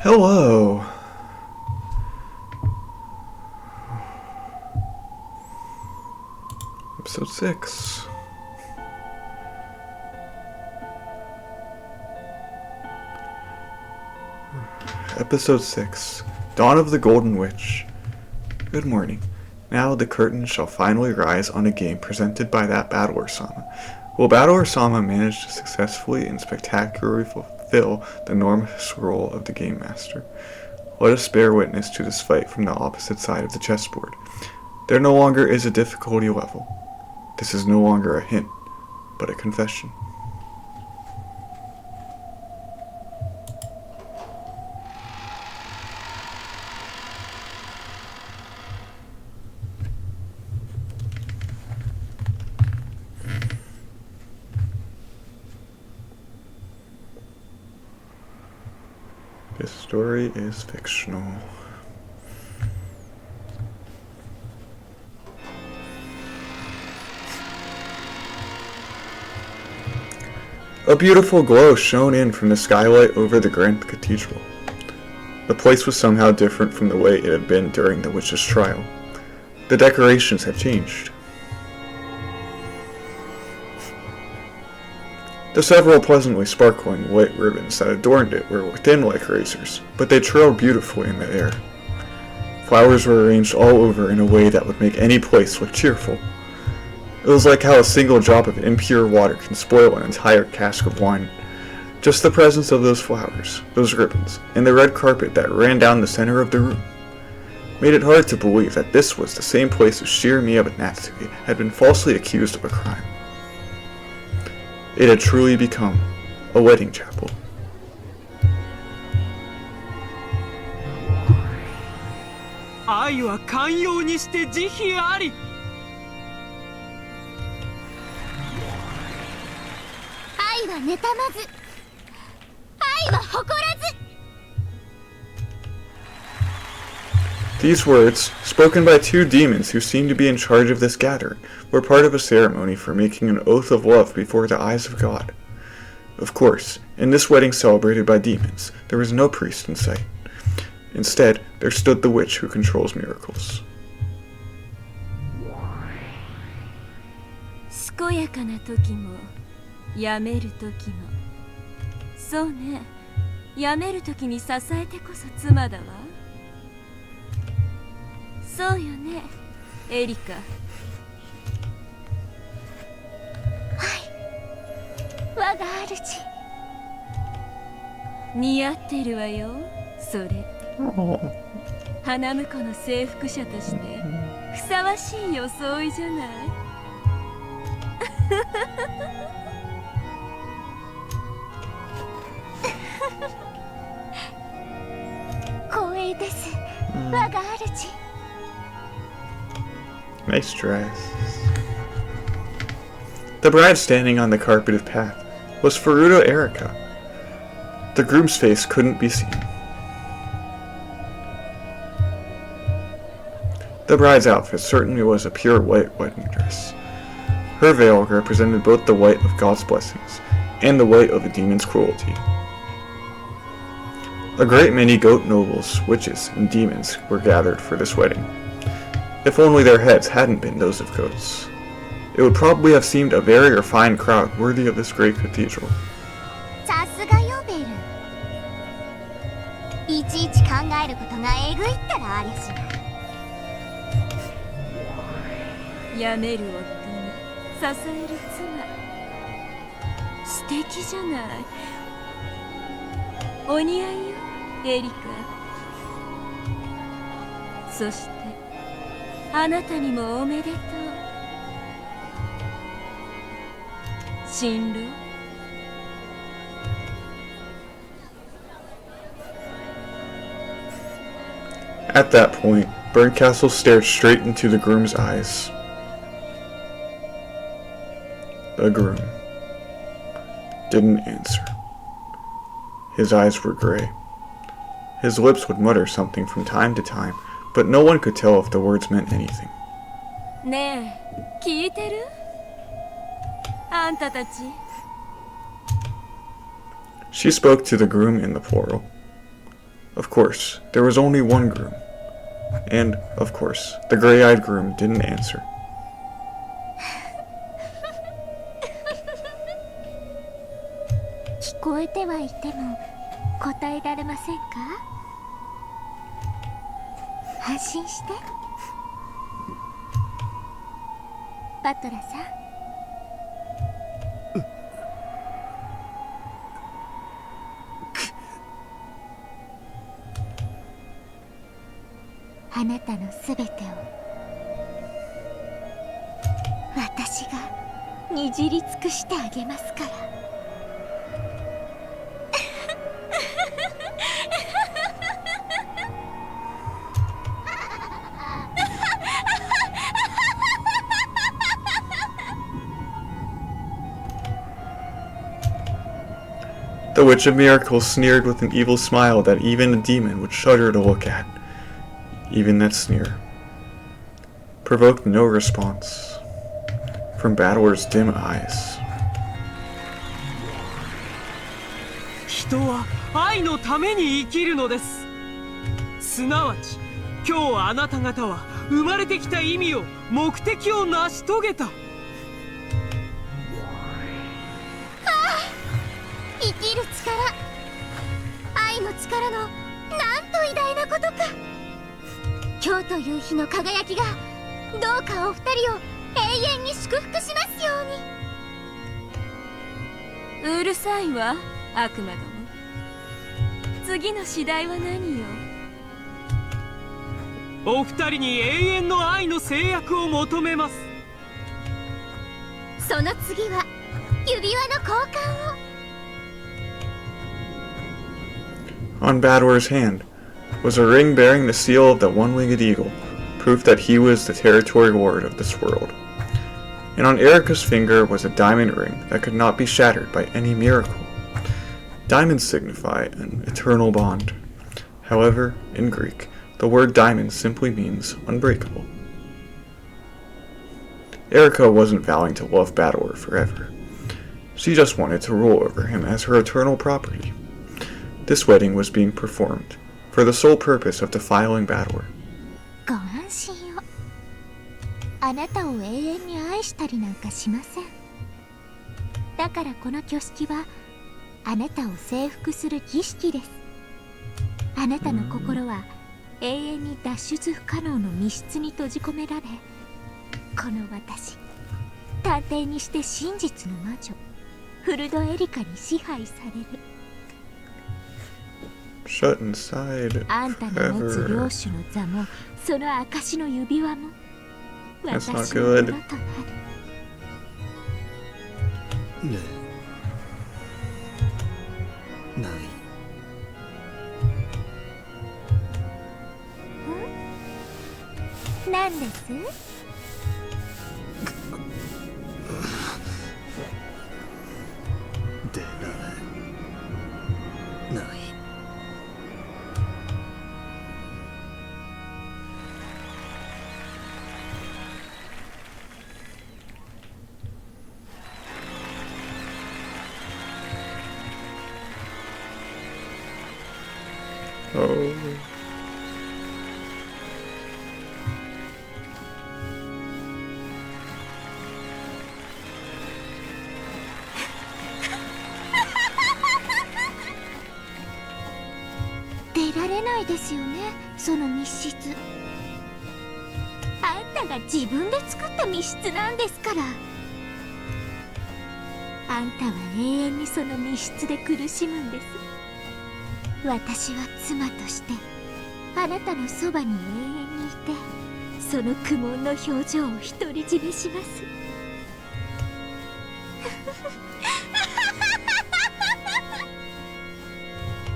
Hello. Episode 6. Episode 6. Dawn of the Golden Witch. Good morning. Now the curtain shall finally rise on a game presented by that Battle-Sama. Will Battle-Sama manage to successfully and spectacularly fulfill the enormous role of the Game Master? Let us bear witness to this fight from the opposite side of the chessboard. There no longer is a difficulty level. This is no longer a hint, but a confession. This story is fictional. A beautiful glow shone in from the skylight over the Grand Cathedral. The place was somehow different from the way it had been during the witch's trial. The decorations had changed. The several pleasantly sparkling white ribbons that adorned it were thin like razors, but they trailed beautifully in the air. Flowers were arranged all over in a way that would make any place look cheerful. It was like how a single drop of impure water can spoil an entire cask of wine. Just the presence of those flowers, those ribbons, and the red carpet that ran down the center of the room made it hard to believe that this was the same place as Shiramiya Natsuki had been falsely accused of a crime. It had truly become a wedding chapel. These words, spoken by two demons who seemed to be in charge of this gathering, were part of a ceremony for making an oath of love before the eyes of God. Of course, in this wedding celebrated by demons, there was no priest in sight. Instead, there stood the witch who controls miracles. 健やかな時もやめる時もそうねやめる時に支えてこそ妻だわそうよねエリカはい我が主似合ってるわよそれ花婿の征服者としてふさわしい装いじゃない光栄です我が主 Nice dress. The bride standing on the carpeted path was Furuta Erika. The groom's face couldn't be seen. The bride's outfit certainly was a pure white wedding dress. Her veil represented both the white of God's blessings and the white of a demon's cruelty. A great many goat nobles, witches, and demons were gathered for this wedding. If only their heads hadn't been those of goats. It would probably have seemed a very refined crowd worthy of this great cathedral. さすがよベルいちいち考えることがえぐいったらありゃしないやめる夫に支える妻素敵じゃないお似合いよエリカそしてあなたにもおめでとう新郎 At that point, Berncastle stared straight into the groom's eyes. The groom didn't answer. His eyes were gray. His lips would mutter something from time to time, but no one could tell if the words meant anything. ねえ、聞いてる？あんたたち。She spoke to the groom in the plural. Of course, there was only one groom. And, of course, the gray-eyed groom didn't answer. 聞こえてはいても答えられませんか？安心して。バトラさん。あなたのすべてを私がにじり尽くしてあげますから。The Witch of Miracles sneered with an evil smile that even a demon would shudder to look at. Even that sneer provoked no response from Battler's dim eyes. 人は愛のために生きるのです。すなわち、今日あなた方は生まれてきた意味を、目的を成し遂げた。生きる力、愛の力のなんと偉大なことか。今日という日の輝きがどうかお二人を永遠に祝福しますように。うるさいわ、悪魔ども。次の次第は何よ。お二人に永遠の愛の制約を求めます。その次は指輪の交換を。On Badwar's hand was a ring bearing the seal of the one-winged eagle, proof that he was the territory lord of this world. And on Erika's finger was a diamond ring that could not be shattered by any miracle. Diamonds signify an eternal bond. However, in Greek, the word diamond simply means unbreakable. Erika wasn't vowing to love Badwar forever. She just wanted to rule over him as her eternal property. This wedding was being performed for the sole purpose of defiling Badwar. ご安心を。あなたを永遠に愛したりなんかしません。だからこの挙式はあなたを征服する儀式です。あなたの心は永遠に脱出不可能の密室に閉じ込められ、この私、探偵にして真実の魔女フルドエリカに支配される。Shut inside あんたの持つ forever. 領主の座もその証の指輪も That's 私 not のも good. のとなる。ねえ、ない。何です？でない。ない。Oh. 出られないですよね、その密室。あんたが自分で作った密室なんですから。あんたは永遠にその密室で苦しむんです。私は妻としてあなたのそばに永遠にいて、その苦悶の表情を独り占めします。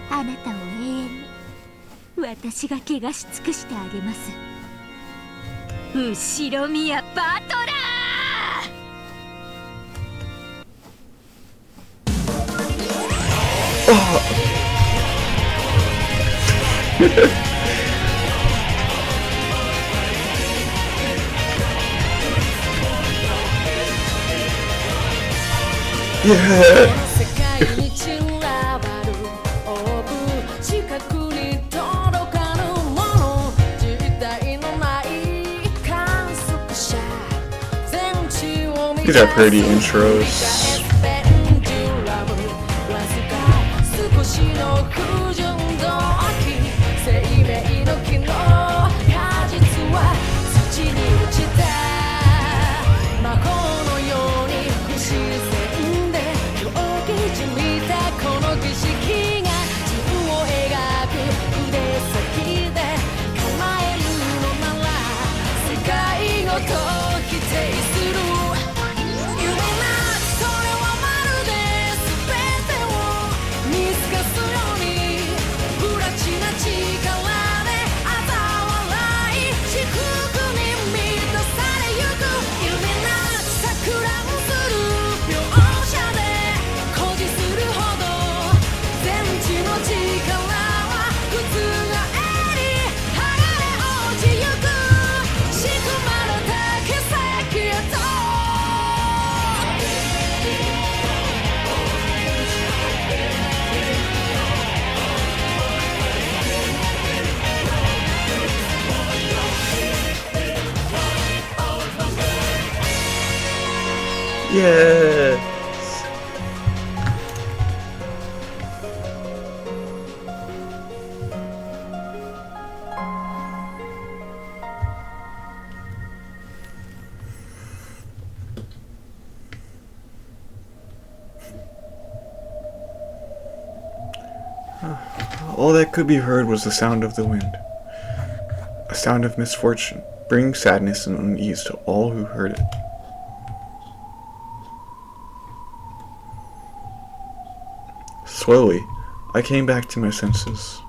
あなたを永遠に私が怪我し尽くしてあげます。後ろ宮バトラー。Yeah. 世界に散らばるオーブ近くに飛 These are pretty intros. Yes! All that could be heard was the sound of the wind, a sound of misfortune, bringing sadness and unease to all who heard it. Slowly, I came back to my senses.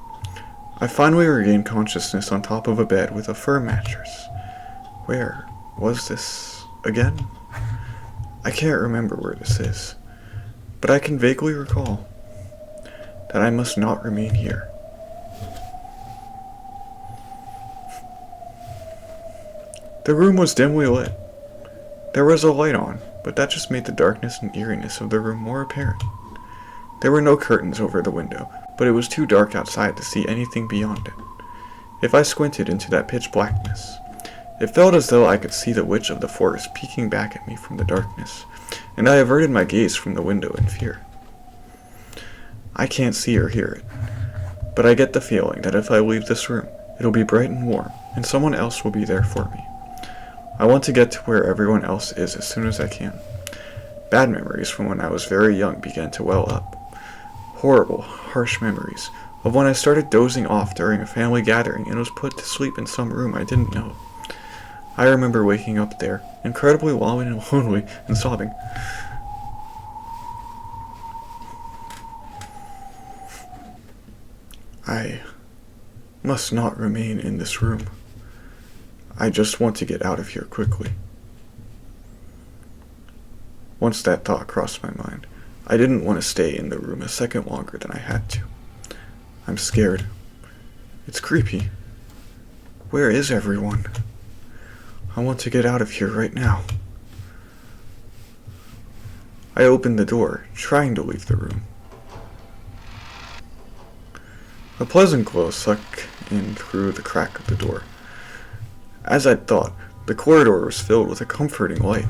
I finally regained consciousness on top of a bed with a fur mattress. Where was this again? I can't remember where this is, but I can vaguely recall that I must not remain here. The room was dimly lit. There was a light on, but that just made the darkness and eeriness of the room more apparent. There were no curtains over the window, but it was too dark outside to see anything beyond it. If I squinted into that pitch blackness, it felt as though I could see the witch of the forest peeking back at me from the darkness, and I averted my gaze from the window in fear. I can't see or hear it, but I get the feeling that if I leave this room, it'll be bright and warm, and someone else will be there for me. I want to get to where everyone else is as soon as I can. Bad memories from when I was very young began to well up. Horrible, harsh memories of when I started dozing off during a family gathering and was put to sleep in some room I didn't know. I remember waking up there, incredibly lonely and sobbing. I must not remain in this room. I just want to get out of here quickly. Once that thought crossed my mind, I didn't want to stay in the room a second longer than I had to. I'm scared. It's creepy. Where is everyone? I want to get out of here right now. I opened the door, trying to leave the room. A pleasant glow sucked in through the crack of the door. As I'd thought, the corridor was filled with a comforting light.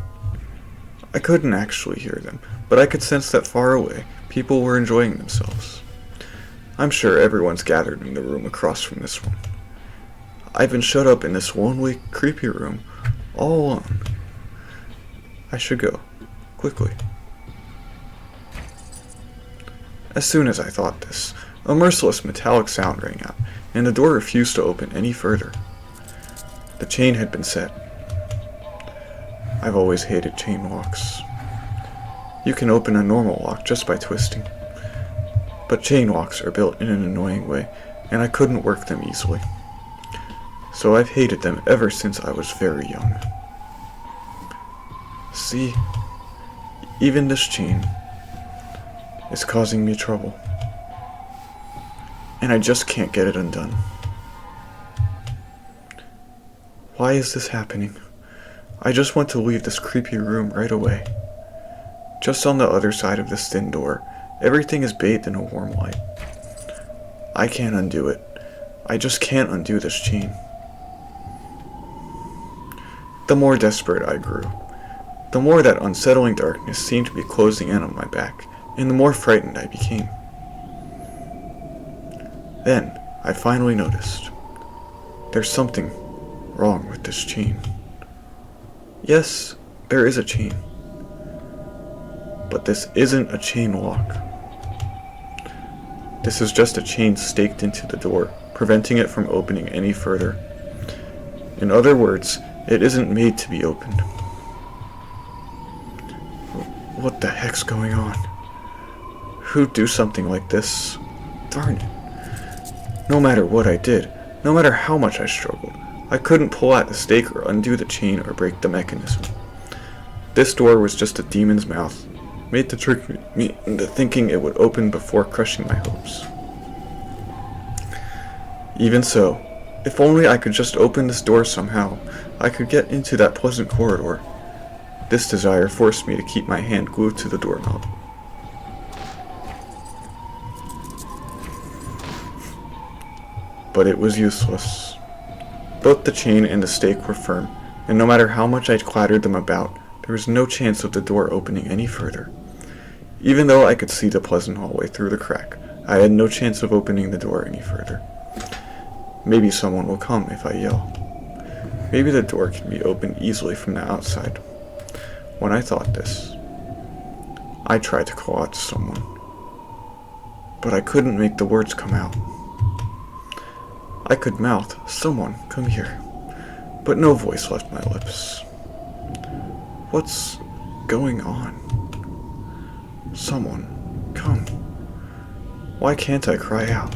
I couldn't actually hear them, but I could sense that far away, people were enjoying themselves. I'm sure everyone's gathered in the room across from this one. I've been shut up in this lonely, creepy room, all alone. I should go, quickly. As soon as I thought this, a merciless metallic sound rang out, and the door refused to open any further. The chain had been set. I've always hated chain locks. You can open a normal lock just by twisting, but chain locks are built in an annoying way, and I couldn't work them easily. So I've hated them ever since I was very young. See, even this chain is causing me trouble, and I just can't get it undone. Why is this happening? I just want to leave this creepy room right away. Just on the other side of this thin door, everything is bathed in a warm light. I can't undo it. I just can't undo this chain. The more desperate I grew, the more that unsettling darkness seemed to be closing in on my back, and the more frightened I became. Then, I finally noticed. There's something wrong with this chain. Yes, there is a chain. But this isn't a chain lock. This is just a chain staked into the door, preventing it from opening any further. In other words, it isn't made to be opened. What the heck's going on? Who'd do something like this? Darn it. No matter what I did, no matter how much I struggled, I couldn't pull out the stake or undo the chain or break the mechanism. This door was just a demon's mouth, made to trick me into thinking it would open before crushing my hopes. Even so, if only I could just open this door somehow, I could get into that pleasant corridor. This desire forced me to keep my hand glued to the doorknob. But it was useless. Both the chain and the stake were firm, and no matter how much I clattered them about, there was no chance of the door opening any further. Even though I could see the pleasant hallway through the crack, I had no chance of opening the door any further. Maybe someone will come if I yell. Maybe the door can be opened easily from the outside. When I thought this, I tried to call out to someone, but I couldn't make the words come out. I could mouth, "Someone, come here," but no voice left my lips. What's going on? Someone, come. Why can't I cry out?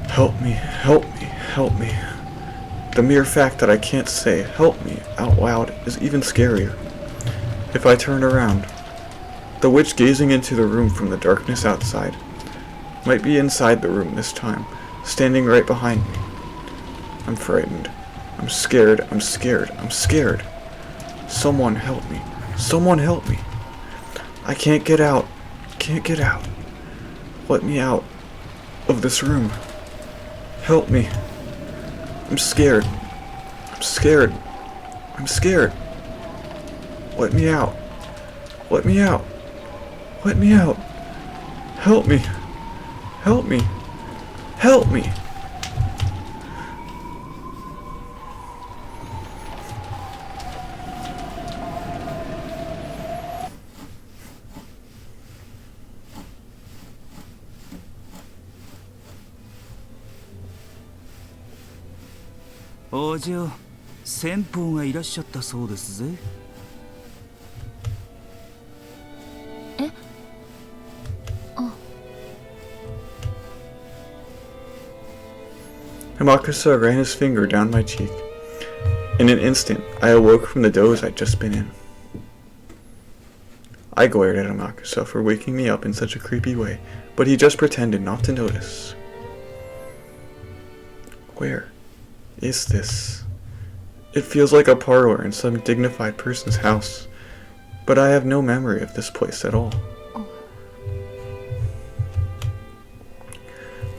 Help me, help me, help me. The mere fact that I can't say "help me" out loud is even scarier. If I turn around, the witch gazing into the room from the darkness outside might be inside the room this time, standing right behind me. I'm frightened. I'm scared. I'm scared. I'm scared. Someone help me. Someone help me. I can't get out. Can't get out. Let me out of this room. Help me. I'm scared. I'm scared. I'm scared. Let me out. Let me out. Let me out. Help me. Help me. Help me. Ojo, 先方がいらっしゃったそうですぜ。え？あ。Amakusa ran his finger down my cheek. In an instant, I awoke from the doze I'd just been in. I glared at Amakusa for waking me up in such a creepy way, but he just pretended not to notice. Where is this? It feels like a parlor in some dignified person's house, but I have no memory of this place at all.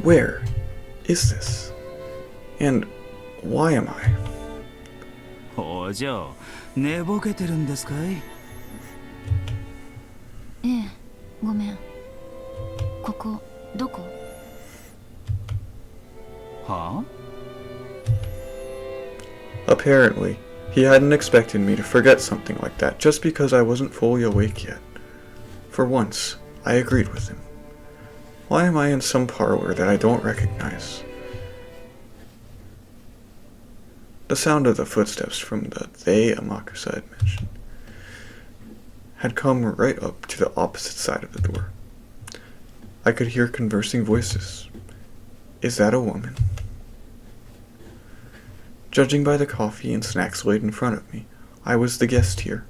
Where is this? And why am I? お嬢、寝ぼけてるんですかい？ええ、ごめん。ここ、どこ？はあ？ Apparently, he hadn't expected me to forget something like that just because I wasn't fully awake yet. For once, I agreed with him. Why am I in some parlor that I don't recognize? The sound of the footsteps from the they Amakusa had mentioned had come right up to the opposite side of the door. I could hear conversing voices. Is that a woman? Judging by the coffee and snacks laid in front of me, I was the guest here.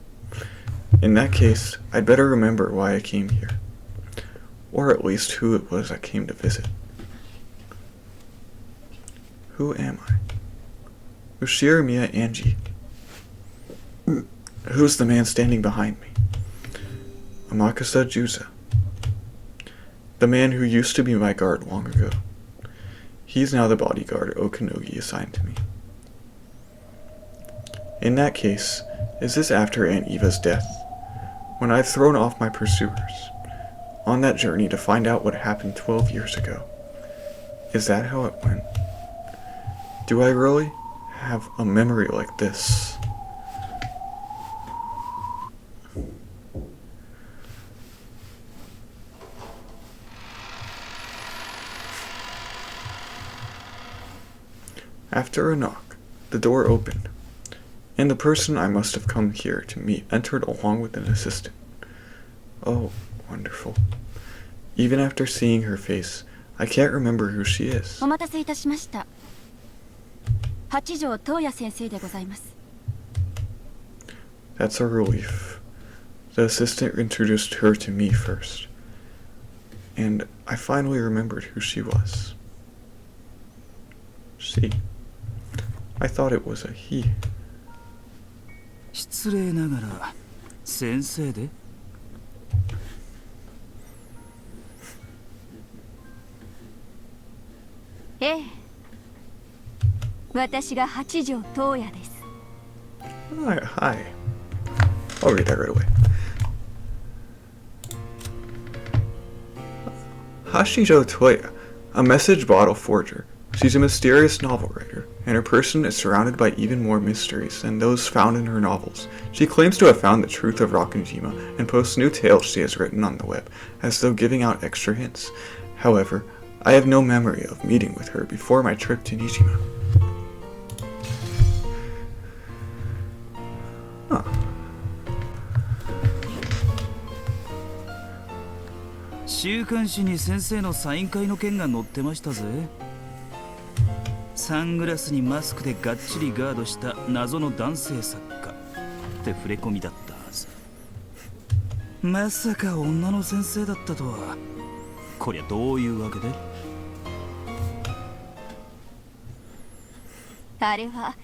In that case, I'd better remember why I came here. Or at least who it was I came to visit. Who am I? Ushirimiya Angie. Who's the man standing behind me? Amakusa Juza. The man who used to be my guard long ago. He's now the bodyguard Okanogi assigned to me. In that case, is this after Aunt Eva's death? When I've thrown off my pursuers, on that journey to find out what happened 12 years ago. Is that how it went? Do I really have a memory like this? After a knock, the door opened, and the person I must have come here to meet entered along with an assistant. Oh, wonderful. Even after seeing her face, I can't remember who she is. お待たせいたしました。八条東也先生でございます。 That's a relief. The assistant introduced her to me first, and I finally remembered who she was. She. I thought it was a he. 失礼ながら先生で。ええ。私が八条東也です。 Hi. I'll read that right away. Hachijo Tohya, a message bottle forger. She's a mysterious novel writer, and her person is surrounded by even more mysteries than those found in her novels. She claims to have found the truth of Rakunjima and posts new tales she has written on the web, as though giving out extra hints. However, I have no memory of meeting with her before my trip to Nijima. Huh. 週刊誌に先生のサイン会の件が載ってましたぜ。サングラスにマスクでがっちりガードした謎の男性作家って触れ込みだったはず。まさか女の先生だったとは。こりゃどういうわけで？あれは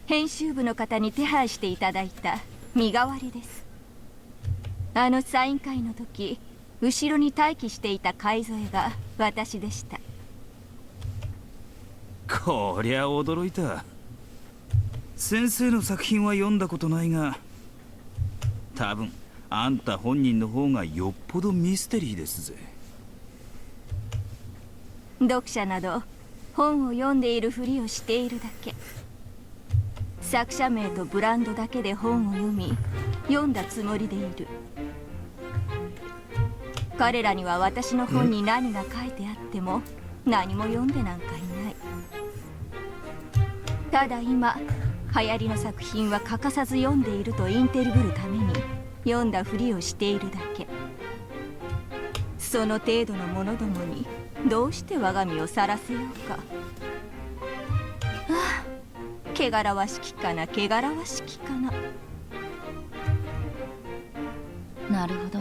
編集部の方に手配していただいた身代わりです。あのサイン会の時、後ろに待機していた海添が私でした。こりゃ驚いた。先生の作品は読んだことないが、多分あんた本人の方がよっぽどミステリーですぜ。読者など本を読んでいるふりをしているだけ。作者名とブランドだけで本を読み、読んだつもりでいる。彼らには私の本に何が書いてあっても何も読んでなんかいない。ただ今流行りの作品は欠かさず読んでいるとインテリブるために読んだふりをしているだけ。その程度の者どもにどうして我が身をさらせようか。ああ、汚らわしきかな、汚らわしきかな。なるほど。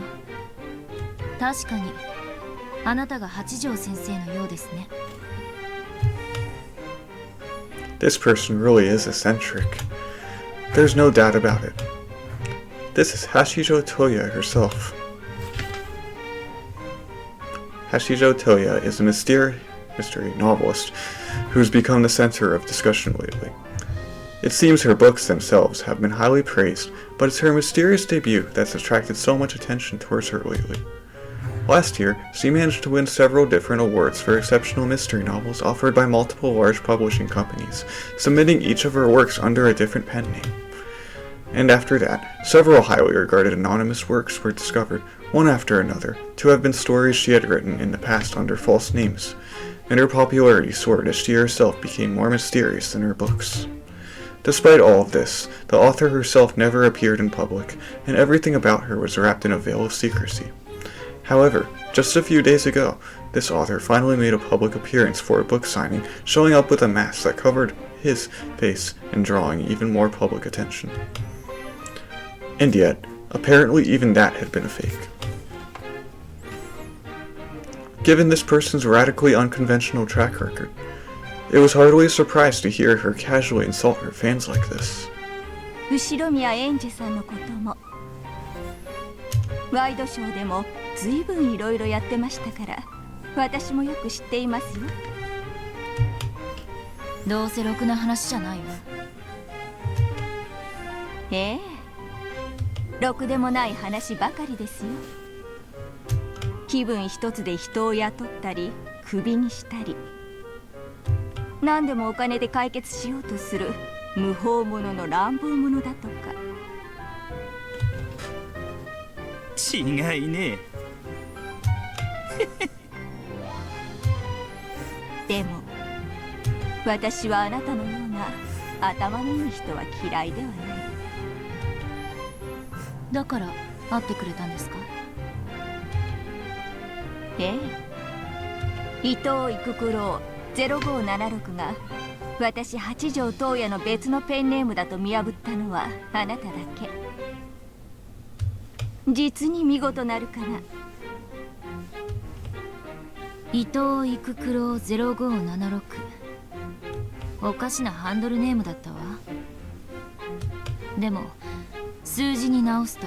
確かにあなたが八条先生のようですね。This person really is eccentric. There's no doubt about it. This is Hachijo Tohya herself. Hachijo Tohya is a mystery novelist who's become the center of discussion lately. It seems her books themselves have been highly praised, but it's her mysterious debut that's attracted so much attention towards her lately. Last year, she managed to win several different awards for exceptional mystery novels offered by multiple large publishing companies, submitting each of her works under a different pen name. And after that, several highly regarded anonymous works were discovered, one after another, to have been stories she had written in the past under false names, and her popularity soared as she herself became more mysterious than her books. Despite all of this, the author herself never appeared in public, and everything about her was wrapped in a veil of secrecy. However, just a few days ago, this author finally made a public appearance for a book signing, showing up with a mask that covered his face and drawing even more public attention. And yet, apparently even that had been a fake. Given this person's radically unconventional track record, it was hardly a surprise to hear her casually insult her fans like this. 後宮エンジェさんのこともワイドショーでもずいぶんいろいろやってましたから、私もよく知っていますよ。どうせろくな話じゃないわ。ええ、ろくでもない話ばかりですよ。気分一つで人を雇ったりクビにしたり、何でもお金で解決しようとする無法者の乱暴者だとか。違いねでも私はあなたのような頭のいい人は嫌いではない。だから会ってくれたんですか？ええ、伊藤育九郎0576が私八条東也の別のペンネームだと見破ったのはあなただけ。実に見事なるかな。伊藤育九郎0576、おかしなハンドルネームだったわ。でも数字に直すと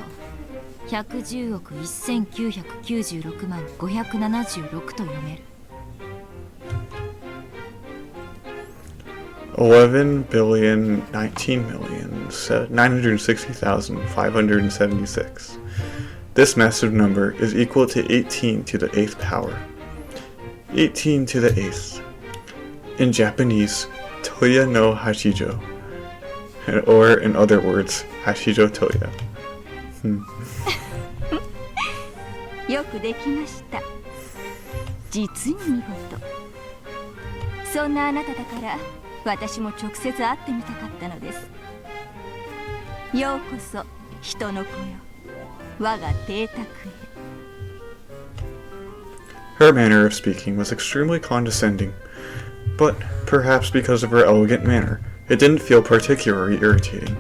110億1996万576と読める。11,019,960,576. This massive number is equal to 18 to the 8th power. 18 to the 8th. In Japanese, Tohya no Hachijo. Or in other words, Hachijo Tohya. よくできました。実に見事。そんなあなただから私も直接会ってみたかったのです。ようこそ人の子よ、我が邸宅へ。Her manner of speaking was extremely condescending, but perhaps because of her elegant manner, it didn't feel particularly irritating.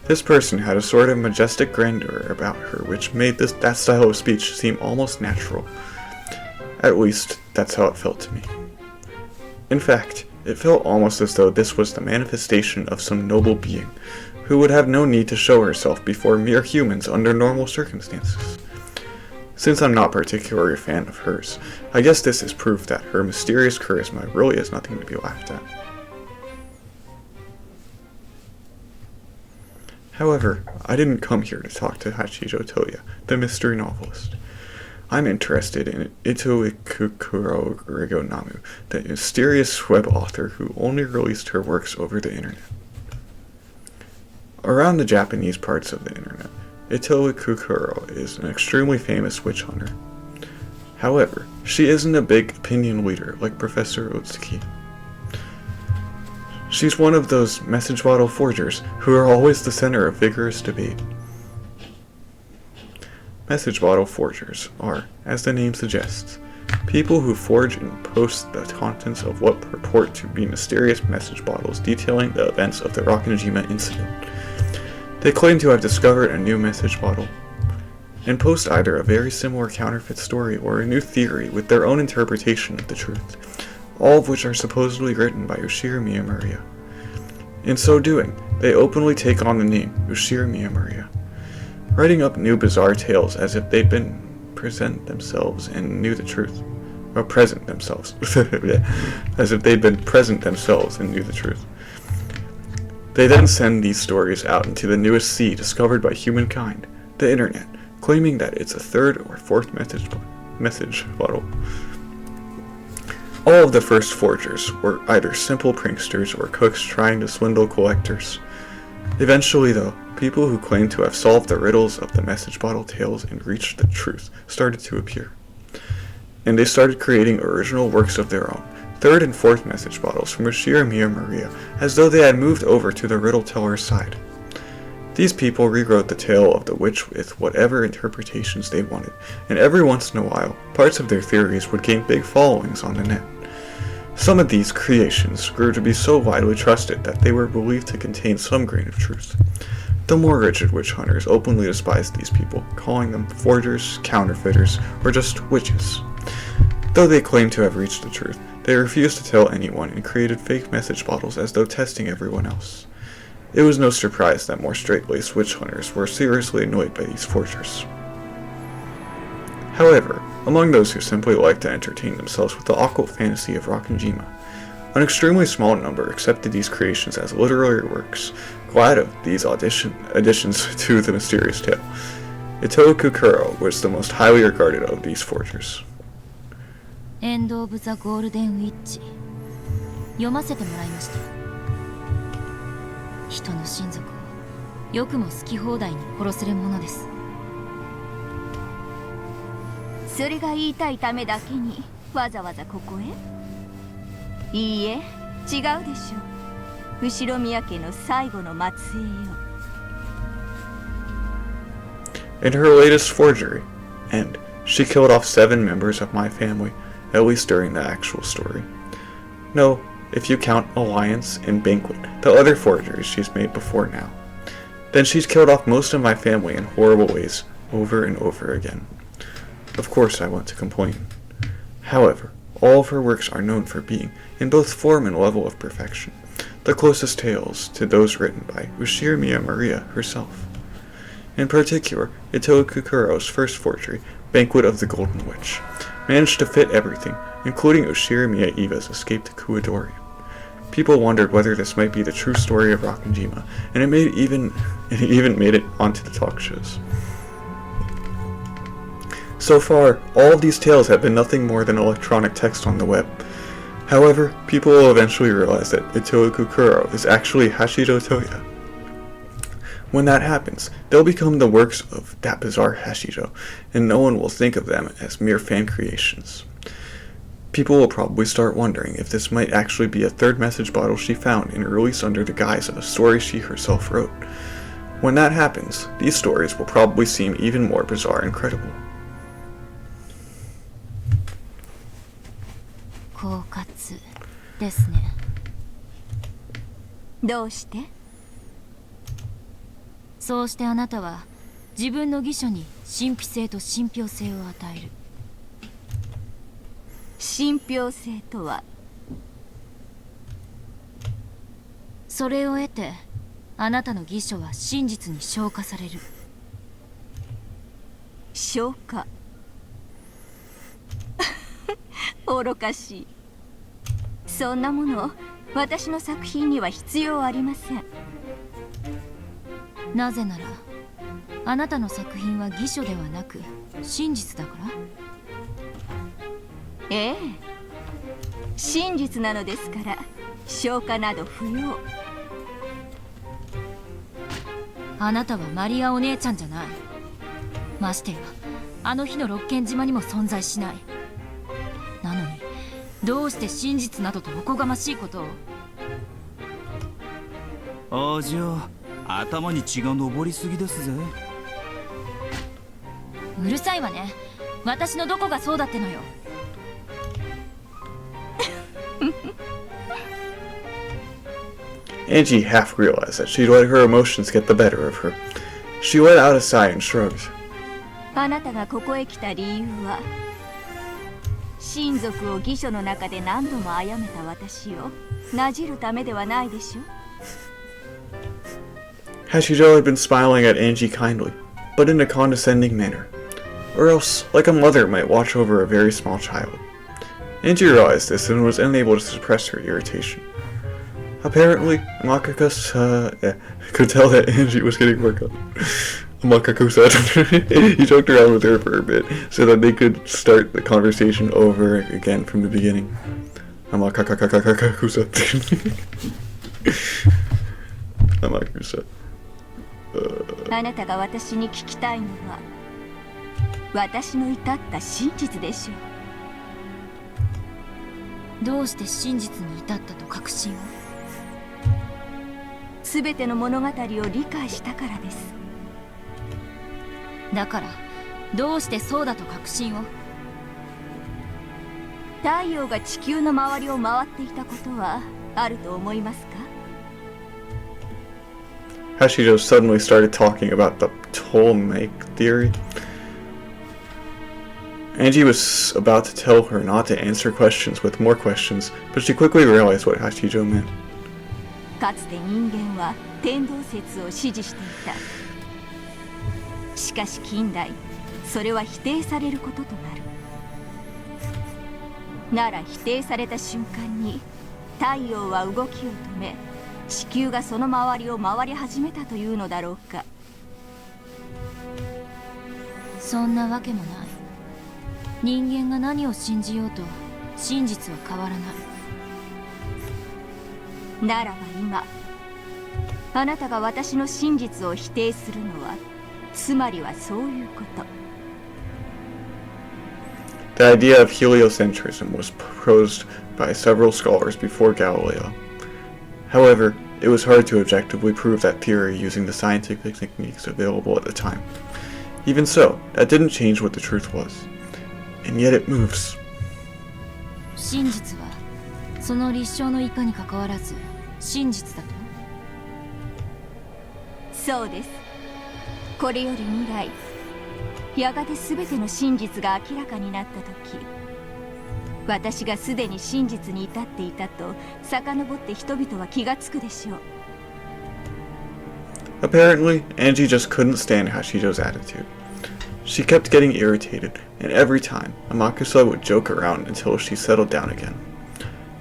This person had a sort of majestic grandeur about her which made that style of speech seem almost natural. At least, that's how it felt to me. In fact, it felt almost as though this was the manifestation of some noble being, who would have no need to show herself before mere humans under normal circumstances. Since I'm not particularly a fan of hers, I guess this is proof that her mysterious charisma really is nothing to be laughed at. However, I didn't come here to talk to Hachijo Tohya, the mystery novelist. I'm interested in Ito Ikukuro Rigonamu, the mysterious web author who only released her works over the internet. Around the Japanese parts of the internet, Ito Ikukuro is an extremely famous witch hunter. However, she isn't a big opinion leader like Professor Otsuki. She's one of those message bottle forgers who are always the center of vigorous debate. Message bottle forgers are, as the name suggests, people who forge and post the contents of what purport to be mysterious message bottles detailing the events of the Rakanjima incident. They claim to have discovered a new message bottle, and post either a very similar counterfeit story or a new theory with their own interpretation of the truth, all of which are supposedly written by Ushiro Miyamura. In so doing, they openly take on the name Ushiro Miyamura, writing up new bizarre tales as if they'd been present themselves and knew the truth. Or present themselves. As if they'd been present themselves and knew the truth. They then send these stories out into the newest sea discovered by humankind, the internet, claiming that it's a third or fourth message bottle. All of the first forgers were either simple pranksters or cooks trying to swindle collectors. Eventually, though, people who claimed to have solved the riddles of the message bottle tales and reached the truth started to appear. And they started creating original works of their own, third and fourth message bottles from Ushiro Miyamura, as though they had moved over to the riddle teller's side. These people rewrote the tale of the witch with whatever interpretations they wanted, and every once in a while, parts of their theories would gain big followings on the net. Some of these creations grew to be so widely trusted that they were believed to contain some grain of truth. The more rigid witch hunters openly despised these people, calling them forgers, counterfeiters, or just witches. Though they claimed to have reached the truth, they refused to tell anyone and created fake message bottles as though testing everyone else. It was no surprise that more straight-laced witch hunters were seriously annoyed by these forgers. However, among those who simply liked to entertain themselves with the occult fantasy of Rakanjima, an extremely small number accepted these creations as literary works, glad of these additions to the mysterious tale. Ito Kukuro was the most highly regarded of these forgers. エンド・オブ・ザ・ゴールデン・ウィッチ読ませてもらいました。人の親族をよくも好き放題に殺せるものです。それが言いたいためだけにわざわざここへ？いいえ、違うでしょう。後ろ宮家の最後の末裔よ。In her latest forgery, and she killed off 7 members of my family, at least during the actual story. No, if you count Alliance and Banquet, the other forgeries she's made before now. Then she's killed off most of my family in horrible ways, over and over again. Of course I want to complain. However, all of her works are known for being, in both form and level of perfection, the closest tales to those written by Ushirimiya Maria herself. In particular, Ito Kukuro's first forgery, Banquet of the Golden Witch, managed to fit everything, including Ushirimiya Iva's escape to Kuadorian. People wondered whether this might be the true story of Rakunjima, and it even made it onto the talk shows. So far, all of these tales have been nothing more than electronic text on the web. However, people will eventually realize that Ito Kukuro is actually Hachijo Tohya. When that happens, they'll become the works of that bizarre Hachijo, and no one will think of them as mere fan creations. People will probably start wondering if this might actually be a third message bottle she found and released under the guise of a story she herself wrote. When that happens, these stories will probably seem even more bizarre and credible. 狡猾ですね。どうして？そうしてあなたは自分の義書に神秘性と信憑性を与える。信憑性とは？それを得てあなたの義書は真実に昇華される。昇華？愚かしい。そんなもの私の作品には必要ありません。なぜならあなたの作品は義書ではなく真実だから。ええ、真実なのですから昇華など不要。あなたはマリアお姉ちゃんじゃない。ましてやあの日の六軒島にも存在しない。なのにどうして真実などとおこがましいことを。あじゃあ頭に血が上りすぎですぜ。うるさいわね。私のどこがそうだってのよ。Angie half realized that she'd let her emotions get the better of her. She let out a sigh and shrugged. あなたがここへ来た理由は親族を義書の中で何度も殺めた私をなじるためではないでしょ。Hachijo had been smiling at Angie kindly, but in a condescending manner, or else like a mother might watch over a very small child. Angie realized this and was unable to suppress her irritation. Apparently, Amakusa could tell that Angie was getting worked up. Amakusa, he joked around with her for a bit so that they could start the conversation over again from the beginning. Amakusa. Amakusa. あなたが私に聞きたいのは私の至った真実でしょう。どうして真実に至ったと確信を？すべての物語を理解したからです。だからどうしてそうだと確信を？太陽が地球の周りを回っていたことはあると思いますか？Hachijo suddenly started talking about the Ptolemaic theory. Angie was about to tell her not to answer questions with more questions, but she quickly realized what Hachijo meant. かつて人間は天動説を支持していた。しかし近代、それは否定されることとなる。なら否定された瞬間に太陽は動きを止め、地球がその周りを回り始めたというのだろうか。そんなわけもない。人間が何を信じようと真実は変わらない。ならば今あなたが私の真実を否定するのは、つまりはそういうこと。 The idea of heliocentrism was proposed by several scholars before Galileo. However, it was hard to objectively prove that theory using the scientific techniques available at the time. Even so, that didn't change what the truth was. And yet it moves. 真実はその立証のいかにかかわらず真実だと。そうです。これより未来、やがて全ての真実が明らかになった時、私がすでに真実に至っていたと遡って人々は気がつくでしょう。 Apparently, Angie just couldn't stand Hachijo's attitude. She kept getting irritated, and every time, Amakusa would joke around until she settled down again.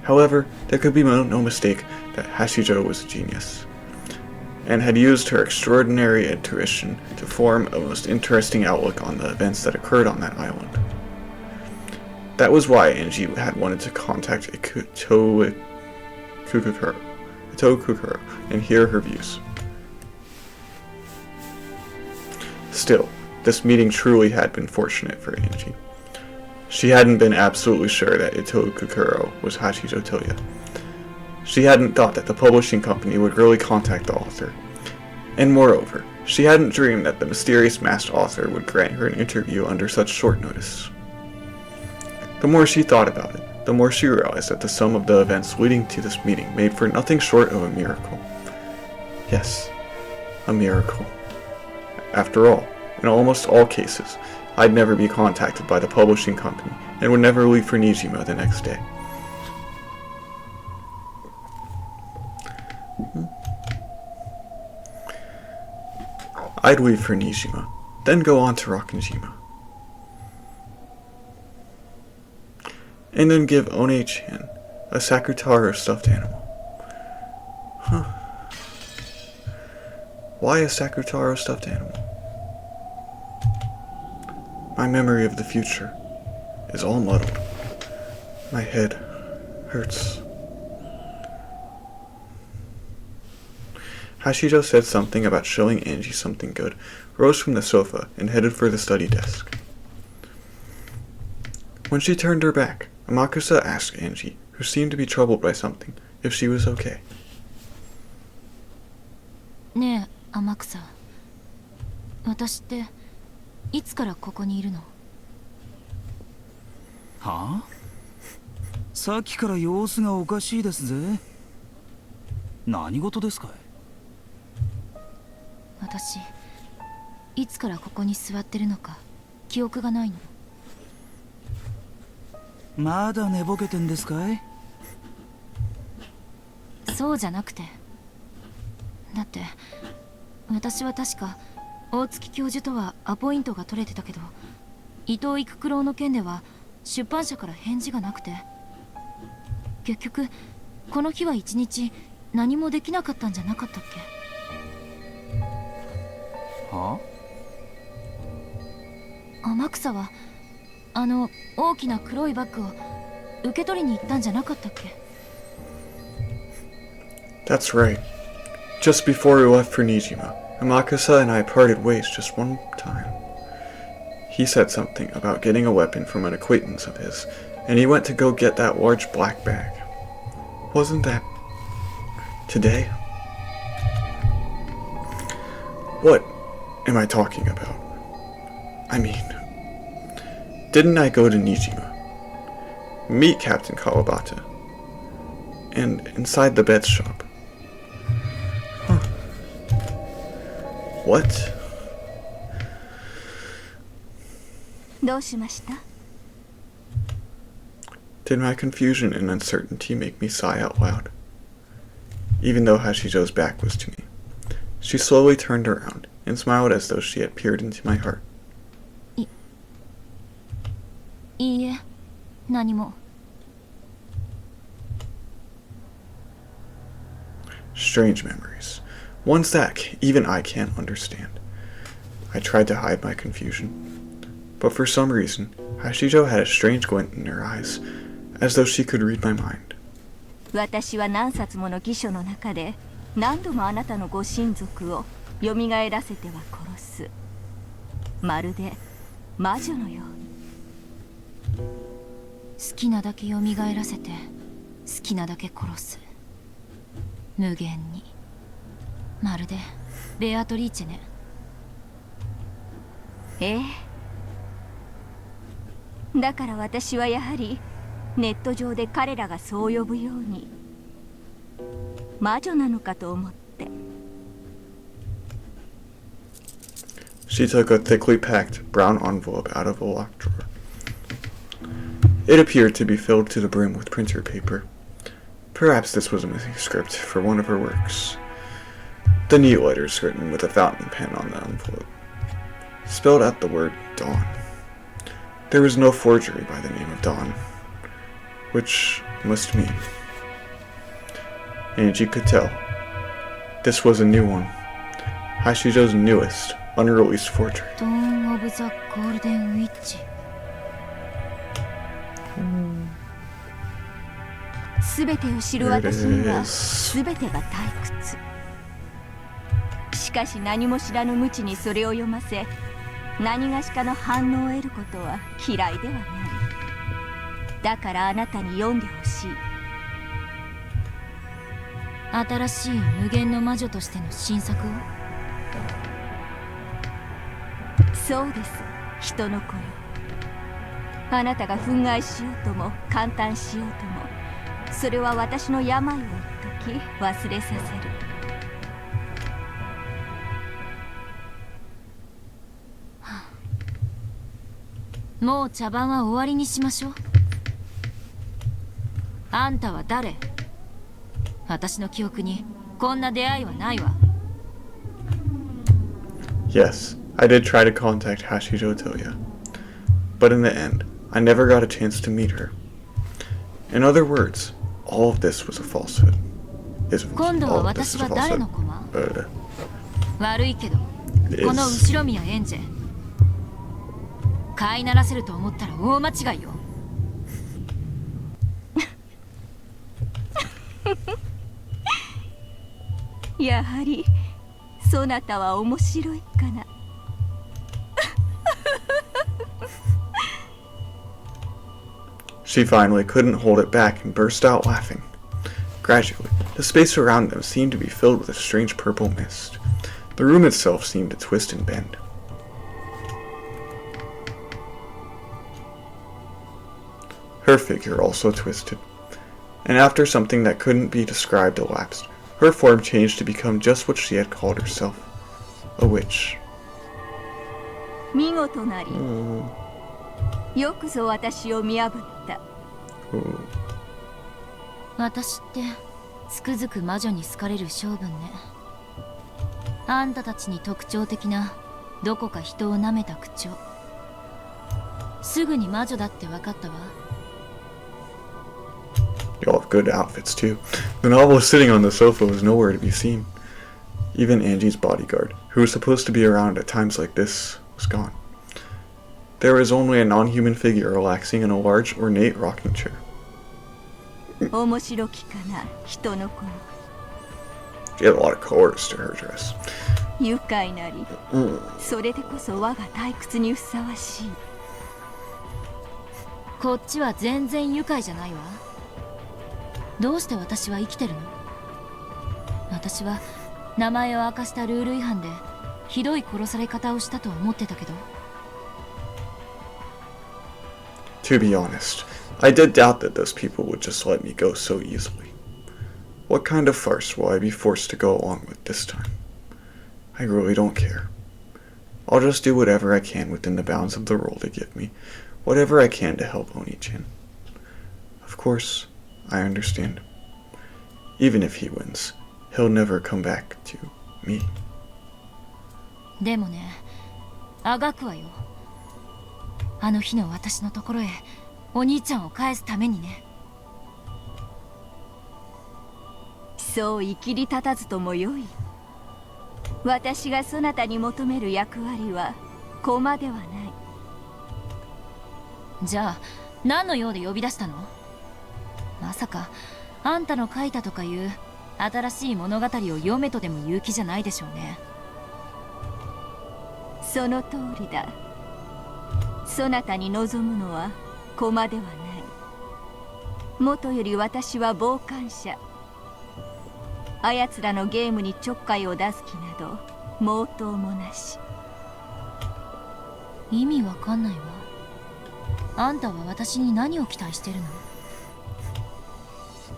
However, there could be no mistake that Hachijo was a genius, and had used her extraordinary intuition to form a most interesting outlook on the events that occurred on that island. That was why Angie had wanted to contact Ito Kukuro and hear her views. Still, this meeting truly had been fortunate for Angie. She hadn't been absolutely sure that Ito Kukuro was Hachijo Tohya. She hadn't thought that the publishing company would really contact the author. And moreover, she hadn't dreamed that the mysterious masked author would grant her an interview under such short notice. The more she thought about it, the more she realized that the sum of the events leading to this meeting made for nothing short of a miracle. Yes, a miracle. After all, in almost all cases, I'd never be contacted by the publishing company and would never leave for Nijima the next day. I'd leave for Nijima, then go on to Rokkenjima. And then give One-chan a Sakutaro stuffed animal. Huh. Why a Sakutaro stuffed animal? My memory of the future is all muddled. My head hurts. Hachijo said something about showing Angie something good, rose from the sofa, and headed for the study desk. When she turned her back, Amakusa asked Angie, who seemed to be troubled by something, if she was okay. ねえ、天草。私っていつからここにいるの？はあ？さっきから様子がおかしいですぜ。何事ですかい？私、いつからここに座ってるのか記憶がないの。まだ寝ぼけてんですかい？そうじゃなくて、だって私は確か大月教授とはアポイントが取れてたけど、伊藤育九郎の件では出版社から返事がなくて、結局この日は一日何もできなかったんじゃなかったっけ？はあ？天草はあの大きな黒いバッグを受け取りに行ったんじゃなかったっけ？ That's right. Just before we left for Nijima, Amakusa and I parted ways just one time. He said something about getting a weapon from an acquaintance of his, and he went to go get that large black bag. Wasn't that today? What am I talking about? I mean, didn't I go to Nijima, meet Captain Kawabata, and inside the bed shop? Huh. What? どうしました？ Did my confusion and uncertainty make me sigh out loud? Even though Hachijo's back was to me, she slowly turned around and smiled as though she had peered into my heart. いいえ、何も。Strange memories. Ones that even I can't understand. I tried to hide my confusion. But for some reason, Hachijo had a strange glint in her eyes, as though she could read my mind. 私は何冊もの偽書の中で何度もあなたのご親族を蘇らせては殺す。まるで魔女のように。好きなだけ蘇らせて好きなだけ殺す。無限に。まるでベアトリーチェね。ええ。だから私はやはりネット上で彼らがそう呼ぶように魔女なのかと思って。She took a thickly packed brown envelope out of a locked drawer. It appeared to be filled to the brim with printer paper. Perhaps this was a missing script for one of her works. The neat letters written with a fountain pen on the envelope spelled out the word Dawn. There was no forgery by the name of Dawn, which must mean Angie could tell this was a new one, Hachijo's newest unreleased forgery. Dawn of the Golden Witch. すべてを知る私にはすべてが退屈。しかし何も知らぬ無知にそれを読ませ、何がしかの反応を得ることは嫌いではない。だからあなたに読んでほしい。新しい無限の魔女としての新作を。そうです、人の子よ。あなたが憤慨しようとも感嘆しようとも、それは私の病を一時忘れさせる。もう茶番は終わりにしましょう。あんたは誰？私の記憶にこんな出会いはないわ。Yes, I did try to contact Hachijo Tohya, but in the end, I never got a chance to meet her. In other words, all of this was a falsehood. 今度は私は誰の駒？悪いけど、この後ろ宮エンジェ、飼いならせると思ったら大間違いよ。やはりそなたは面白いかな。She finally couldn't hold it back and burst out laughing. Gradually, the space around them seemed to be filled with a strange purple mist. The room itself seemed to twist and bend. Her figure also twisted, and after something that couldn't be described elapsed, her form changed to become just what she had called herself, a witch. 見事なり、よくぞ私を見破った。私ってつくづく魔女に好かれる性分ね。あんたたちに特徴的などこか人を舐めた口調、すぐに魔女だって分かったわ。You all have good outfits too. The novelist sitting on the sofa was nowhere to be seen. Even Angie's bodyguard, who was supposed to be around at times like this, was gone. There was only a non-human figure relaxing in a large, ornate rocking chair. 面白きかな、人の子。 She had a lot of colors to her dress. 愉快なり、それでこそ我が退屈にふさわしい。こっちは全然愉快じゃないわ。どうして私は生きてるの？私は名前を明かしたルール違反でひどい殺され方をしたと思ってたけど。To be honest, I did doubt that those people would just let me go so easily. What kind of farce will I be forced to go along with this time? I really don't care. I'll just do whatever I can within the bounds of the role they give me, whatever I can to help Oni-chan. Of course, I understand. Even if he wins, he'll never come back to me. でもね、あがくわよ。あの日の私のところへお兄ちゃんを返すためにね。そういきり立たずともよい。私がそなたに求める役割は駒ではない。じゃあ何の用で呼び出したの？まさかあんたの書いたとかいう新しい物語を読めとでも言う気じゃないでしょうね。その通りだ。そなたに望むのは駒ではない。もとより私は傍観者。あやつらのゲームにちょっかいを出す気など毛頭もなし。意味わかんないわ。あんたは私に何を期待してるの？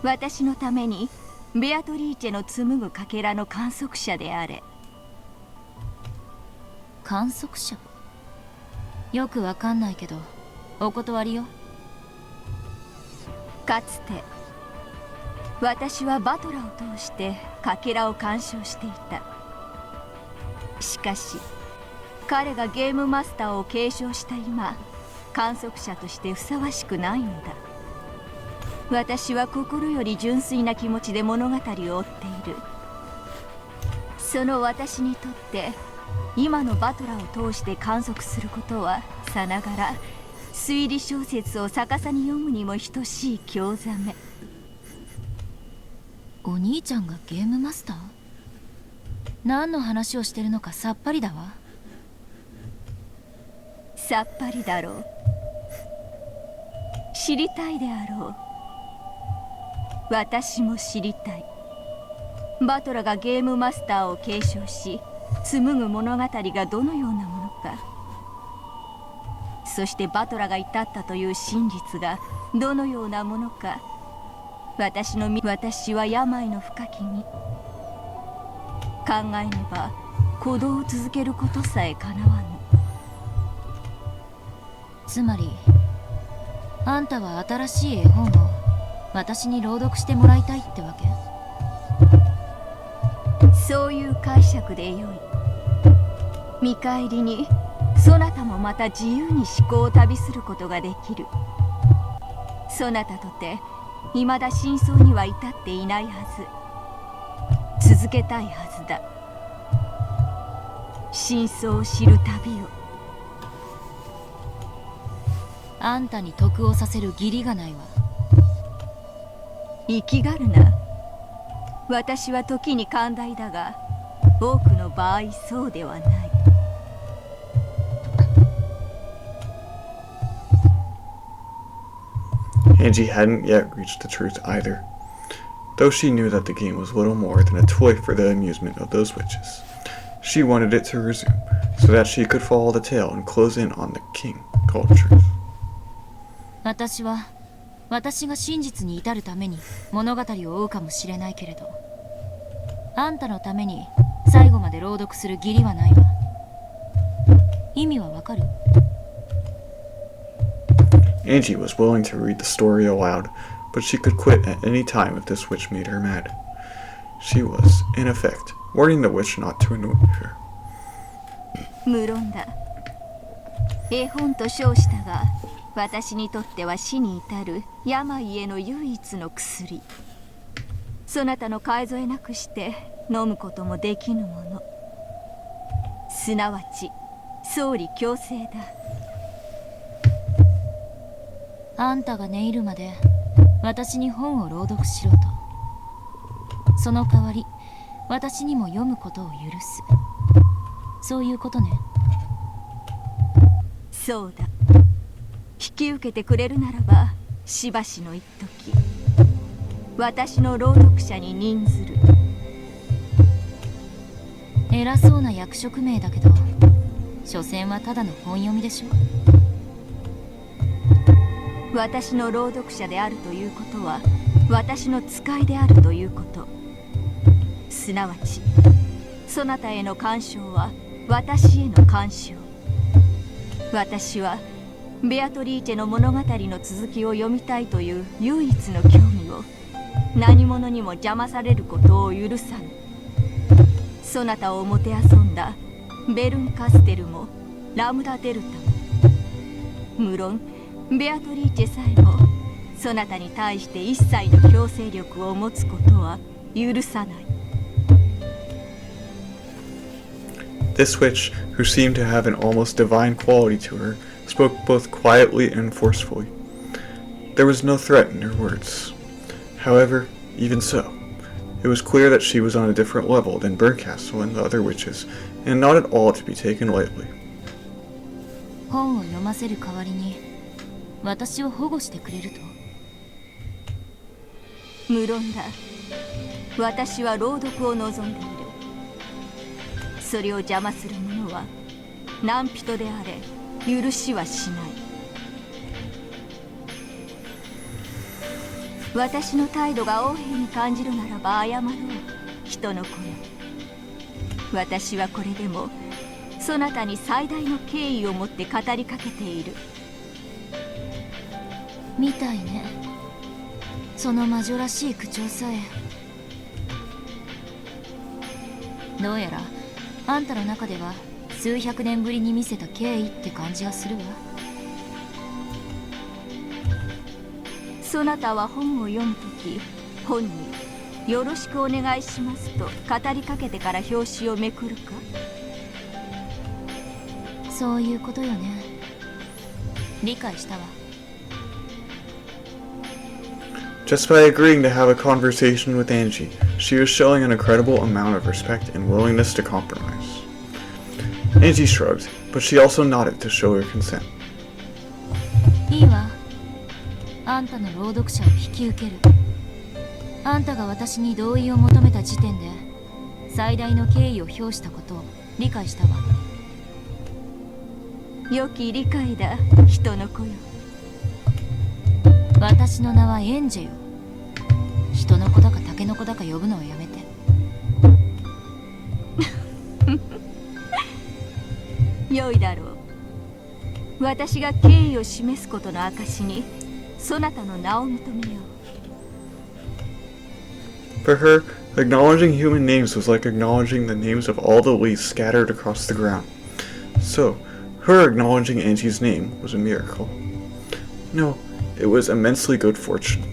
私のためにベアトリーチェの紡ぐかけらの観測者であれ。観測者？よくわかんないけどお断りよ。かつて私はバトラを通してかけらを鑑賞していた。しかし彼がゲームマスターを継承した今、観測者としてふさわしくないのだ。私は心より純粋な気持ちで物語を追っている。その私にとって今のバトラを通して観測することはさながら推理小説を逆さに読むにも等しい興ざめ。お兄ちゃんがゲームマスター？何の話をしてるのかさっぱりだわ。さっぱりだろう。知りたいであろう。私も知りたい。バトラがゲームマスターを継承し紡ぐ物語がどのようなものか、そしてバトラが至ったという真実がどのようなものか、私は病の深きに考えねば鼓動を続けることさえかなわぬ。つまりあんたは新しい絵本を私に朗読してもらいたいってわけ？そういう解釈でよい。見返りにそなたもまた自由に思考を旅することができる。そなたとて未だ真相には至っていないはず。続けたいはずだ。真相を知る旅を。あんたに得をさせる義理がないわ。生きがるな。私は時に寛大だが多くの場合そうではない。Angie hadn't yet reached the truth either, though she knew that the game was little more than a toy for the amusement of those witches. She wanted it to resume, so that she could follow the tale and close in on the king called truth. 私が真実に至るために物語を追うかもしれないけれど、あんたのために最後まで朗読する義理はないわ。意味はわかる？ Angie was willing to read the story aloud, but she could quit at any time if this witch made her mad. She was, in effect, warning the witch not to annoy her. 無論だ。絵本と称したが、私にとっては死に至る病への唯一の薬。そなたの買い添えなくして飲むこともできぬもの。すなわち総理強制だ。あんたが寝入るまで私に本を朗読しろと。その代わり私にも読むことを許す。そういうことね。そうだ。引き受けてくれるならばしばしの一時私の朗読者に任ずる。偉そうな役職名だけど、所詮はただの本読みでしょ。私の朗読者であるということは私の使いであるということ。すなわちそなたへの干渉は私への干渉。私はベアトリーチェの物語の続きを読みたいという唯一の興味を何者にも邪魔されることを許さぬ。そなたをもてあそんだベルンカステルもラムダデルタも、無論ベアトリーチェさえもそなたに対して一切の強制力を持つことは許さない。 This witch, who seemed to have an almost divine quality to her, spoke both quietly and forcefully. There was no threat in her words. However, even so, it was clear that she was on a different level than Burncastle and the other witches, and not at all to be taken lightly. 本を読ませる代わりに私を保護してくれると？無論だ。私は朗読を望んでいる。それを邪魔する者は何人であれ許しはしない。私の態度が横柄に感じるならば謝ろう、人の子よ。私はこれでもそなたに最大の敬意を持って語りかけている。みたいね。その魔女らしい口調さえ。どうやらあんたの中では数百年ぶりに見せた敬意って感じがするわ。そなたは本を読むとき、本に「よろしくお願いします」と語りかけてから表紙をめくるか？そういうことよね。理解したわ。Just by agreeing to have a conversation with Angie, she was showing an incredible amount of respect and willingness to compromise. Angie shrugged, but she also nodded to show her consent. いいわ。あんたの朗読者を引き受ける。あんたが私に同意を求めた時点で最大の敬意を表したことを理解したわ。良き理解だ、人の子よ。私の名はエンジェよ。人の子だかタケノコだか呼ぶのはやめて。良いだろう。私が敬意を示すことの証にそなたの名を認めよう。 For her, acknowledging human names was like acknowledging the names of all the leaves scattered across the ground. So, her acknowledging Angie's name was a miracle. No, it was immensely good fortune.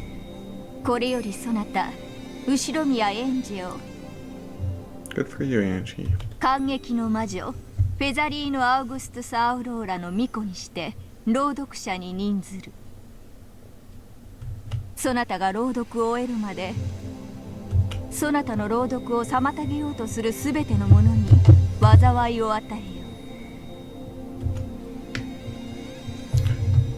これよりそなた、後宮エンジェを Good for you, Angie. 感激の魔女フェザリーノ・アウグストゥス・アウローラの巫女にして朗読者に任ずる。そなたが朗読を終えるまでそなたの朗読を妨げようとするすべての者に災いを与えよ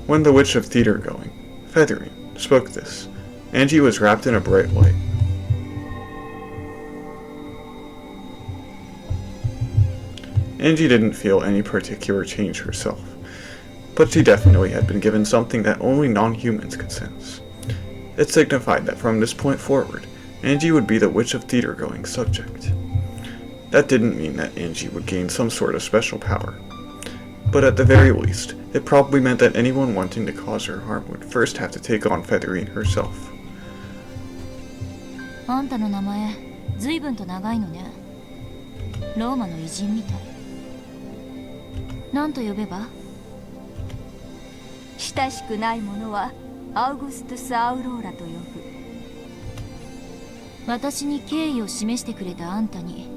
う。 When the Witch of Theatergoing, Featherine, spoke this, Angie was wrapped in a bright light. Angie didn't feel any particular change herself, but she definitely had been given something that only non-humans could sense. It signified that from this point forward, Angie would be the Witch of Theatergoing subject. That didn't mean that Angie would gain some sort of special power, but at the very least, it probably meant that anyone wanting to cause her harm would first have to take on Featherine herself. あんたの名前、随分と長いのね。ローマの偉人みたい。何と呼べば？親しくない者はアウグストゥス・アウローラと呼ぶ。私に敬意を示してくれたあんたに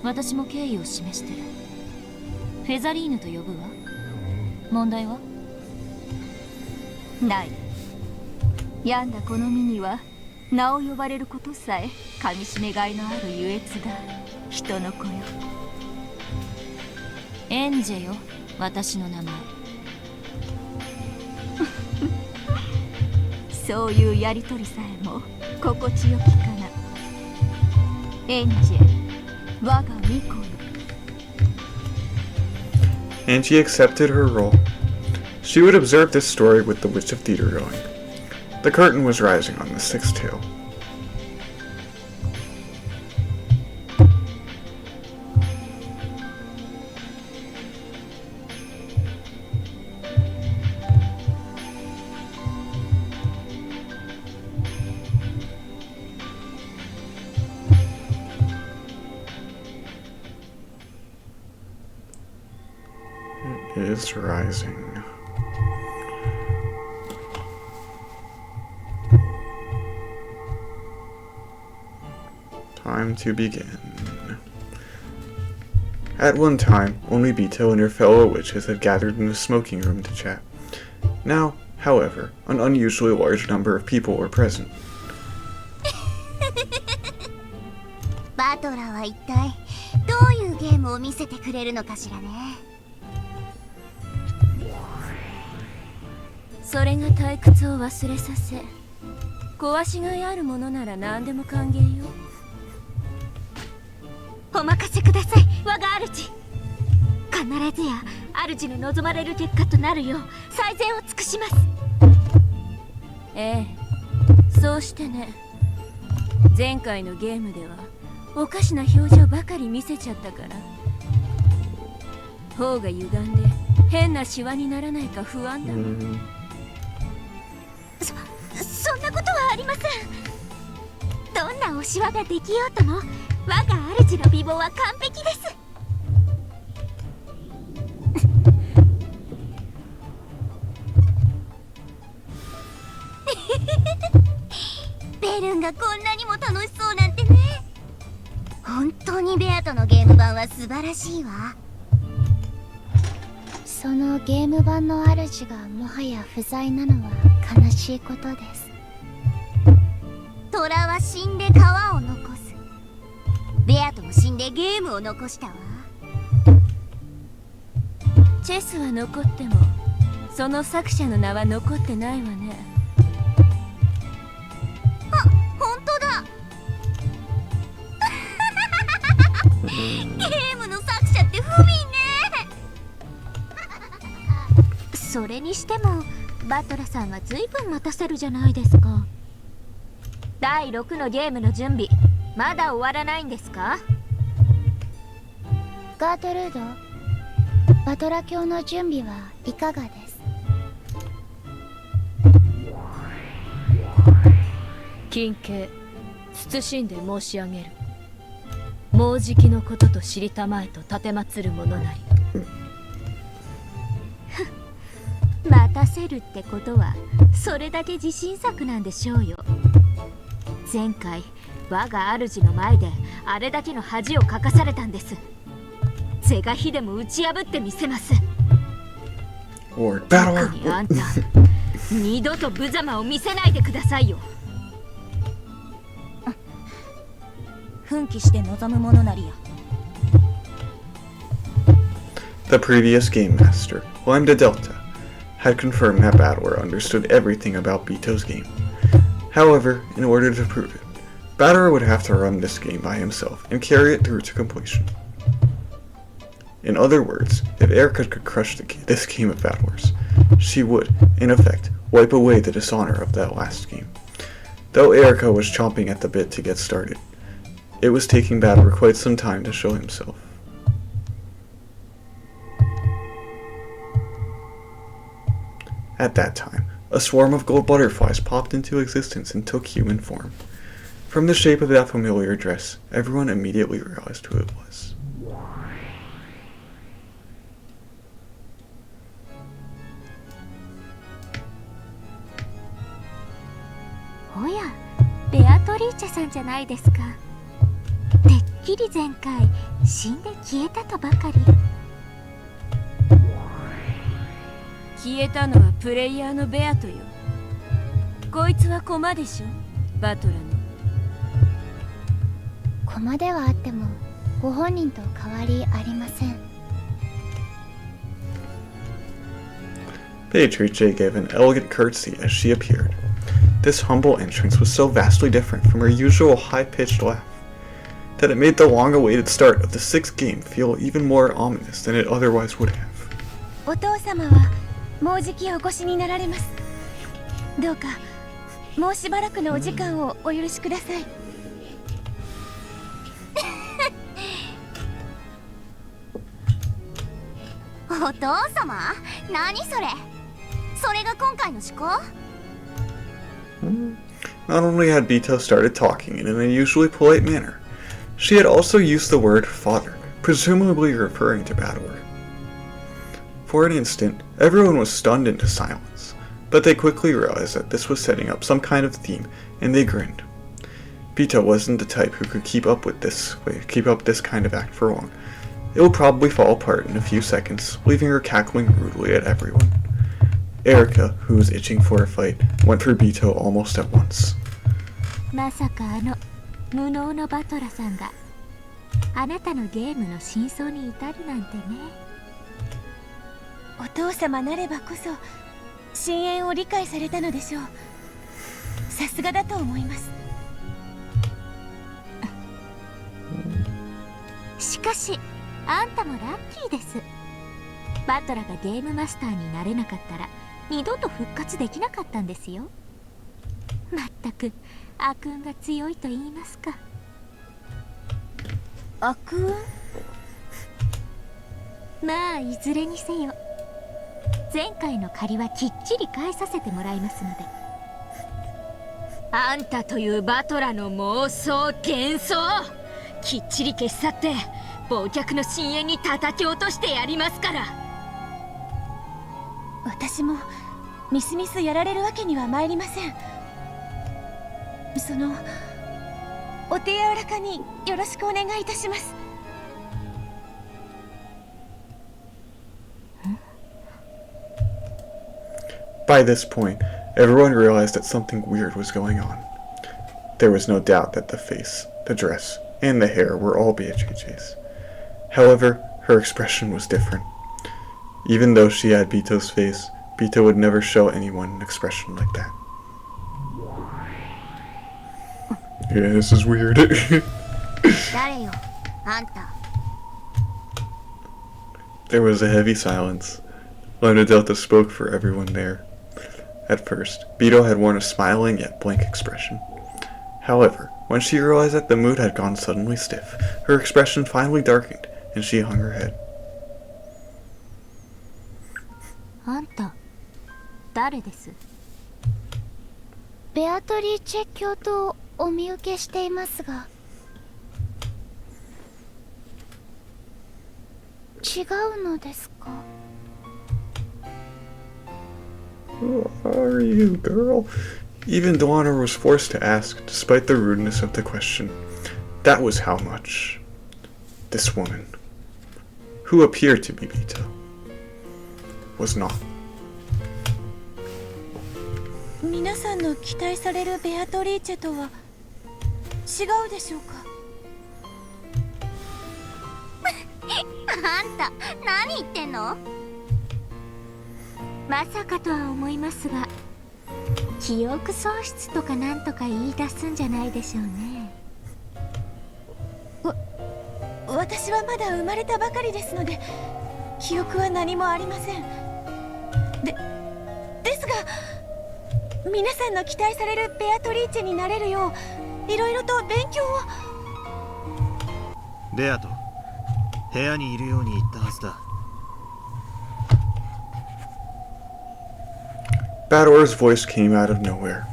私も敬意を示してる。フェザリーヌと呼ぶわ。問題は？ない。病んだこの身には名を呼ばれることさえ噛みしめがいのある優越だ、人の子よ。エンジェよ、私の名前。そういうやりとりさえも心地よきかな。エンジェ、我が巫女よ。 Angie accepted her role. She would observe this story with the Witch of Theatergoing. The curtain was rising on the sixth tale. It is rising. Time to begin. At one time, only Bito and her fellow witches had gathered in the smoking room to chat. Now, however, an unusually large number of people were present. バトラーは一体どういうゲームを見せてくれるのかしらね。それが退屈を忘れさせ、壊しがいあるものなら何でも歓迎よ。お任せください、我が主。必ずや主の望まれる結果となるよう最善を尽くします。ええ、そうしてね。前回のゲームではおかしな表情ばかり見せちゃったから、頬が歪んで変なシワにならないか不安だもん。そんなことはありません。どんなおシワができようとも我が主の美貌は完璧です。ベルンがこんなにも楽しそうなんてね。本当にベアとのゲーム版は素晴らしいわ。そのゲーム版の主がもはや不在なのは悲しいことです。虎は死んで川を残す。ベアとも死んでゲームを残したわ。チェスは残ってもその作者の名は残ってないわね。あ、本当だ。ゲームの作者って不憫ね。それにしてもバトラさんは随分待たせるじゃないですか。第6のゲームの準備まだ終わらないんですか？ガートルード、バトラ教の準備はいかがです？近景謹んで申し上げる。もうじきのことと知りたまえと奉る者なり。待たせるってことはそれだけ自信作なんでしょうよ。前回我が主の前であれだけの恥をかかされたんです。是が非でも打ち破ってみせます。Or battle. 特にあんた二度と無様を見せないでくださいよ。奮起して臨むものなりや。The previous game master, Lambda Delta, had confirmed that Battler understood everything about Bito's game. However, in order to prove it, Battler would have to run this game by himself and carry it through to completion. In other words, if Erica could crush this game of Battlers, she would, in effect, wipe away the dishonor of that last game. Though Erica was chomping at the bit to get started, it was taking Battler quite some time to show himself. At that time, a swarm of gold butterflies popped into existence and took human form. From the shape of that familiar dress, everyone immediately realized who it was. おや、ベアトリーチェさんじゃないですか。てっきり前回死んで消えたとばかり。消えたのはプレイヤーのベアトよ。こいつは駒でしょ、バトラの。駒ではあってもご本人と変わりありません。Beatrice gave an elegant curtsy as she appeared. This humble entrance was so vastly different from her usual high-pitched laugh that it made the long-awaited start of the sixth game feel even more ominous than it otherwise would have. お父様はもうじきお越しになられます。どうかもうしばらくのお時間をお許しください。お父様、何それ？それが今回の思考？ Not only had Bito started talking in an unusually polite manner, she had also used the word father, presumably referring to Battler. For an instant, everyone was stunned into silence, but they quickly realized that this was setting up some kind of theme, and they grinned. Bito wasn't the type who could keep up this kind of act for long. It would probably fall apart in a few seconds, leaving her cackling rudely at everyone. Erica, who was itching for a fight, went for Bito almost at once. まさか無能のバトラさんがあなたのゲームの真相に至るなんてね。お父様なればこそ深淵を理解されたのでしょう。さすがだと思います。しかしあんたもラッキーです。バトラがゲームマスターになれなかったら二度と復活できなかったんですよ。まったく悪運が強いと言いますか。悪運？まあいずれにせよ前回の借りはきっちり返させてもらいますので。あんたというバトラの妄想幻想きっちり消し去って忘却の深淵に叩き落としてやりますから。私もみすみすやられるわけには参りません。お手柔らかによろしくお願いいたします。By this point, everyone realized that something weird was going on. There was no doubt that the face, the dress, and the hair were all BHH's. However, her expression was different. Even though she had Bito's face, Bito would never show anyone an expression like that. Yeah, this is weird. 誰よ、あんた。 There was a heavy silence. Luna Delta spoke for everyone there. At first, Bito had worn a smiling yet blank expression. However, when she realized that the mood had gone suddenly stiff, her expression finally darkened, and she hung her head. あんた誰です？ベアトリーチェ教とお見受けしていますが。違うのですか？ Who are you, girl? Even Delana was forced to ask, despite the rudeness of the question. That was how much. This woman, who appeared to be Bito, was not. 皆さんの期待されるベアトリーチェとは違うでしょうか？あんた何言ってんの？まさかとは思いますが、記憶喪失とかなんとか言い出すんじゃないでしょうね。私はまだ生まれたばかりですので記憶は何もありません。ですが皆さんの期待されるベアトリーチェになれるよういろいろと勉強を。ベアト、部屋にいるように言ったはずだ。Bador's voice came out of nowhere.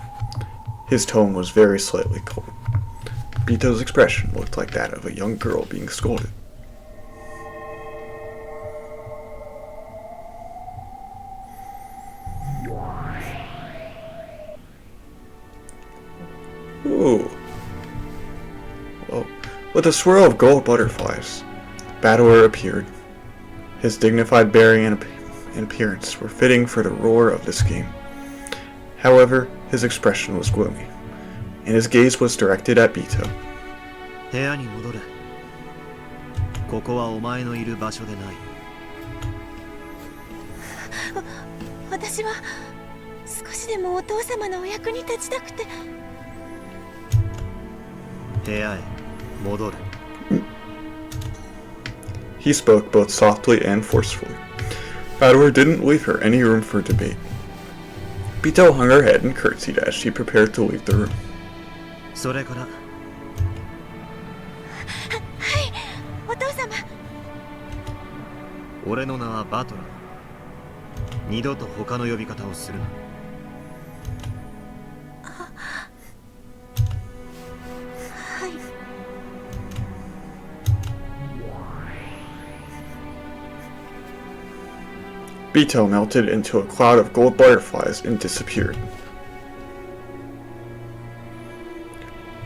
His tone was very slightly cold. Bito's expression looked like that of a young girl being scolded. Ooh. Whoa. With a swirl of gold butterflies, Bador appeared. His dignified bearing and appearance were fitting for the roar of this game. However, his expression was gloomy, and his gaze was directed at Bito. 部屋に戻れ。ここはお前のいる場所でない。私は少しでもお父様のお役に立ちたくて。部屋へ戻れ。He spoke both softly and forcefully. Bador didn't leave her any room for debate. Bito hung her head and curtsied as she prepared to leave the room. それから。はい、お父様。俺の名はバトラー。二度と他の呼び方をするな。はい。Bito melted into a cloud of gold butterflies and disappeared.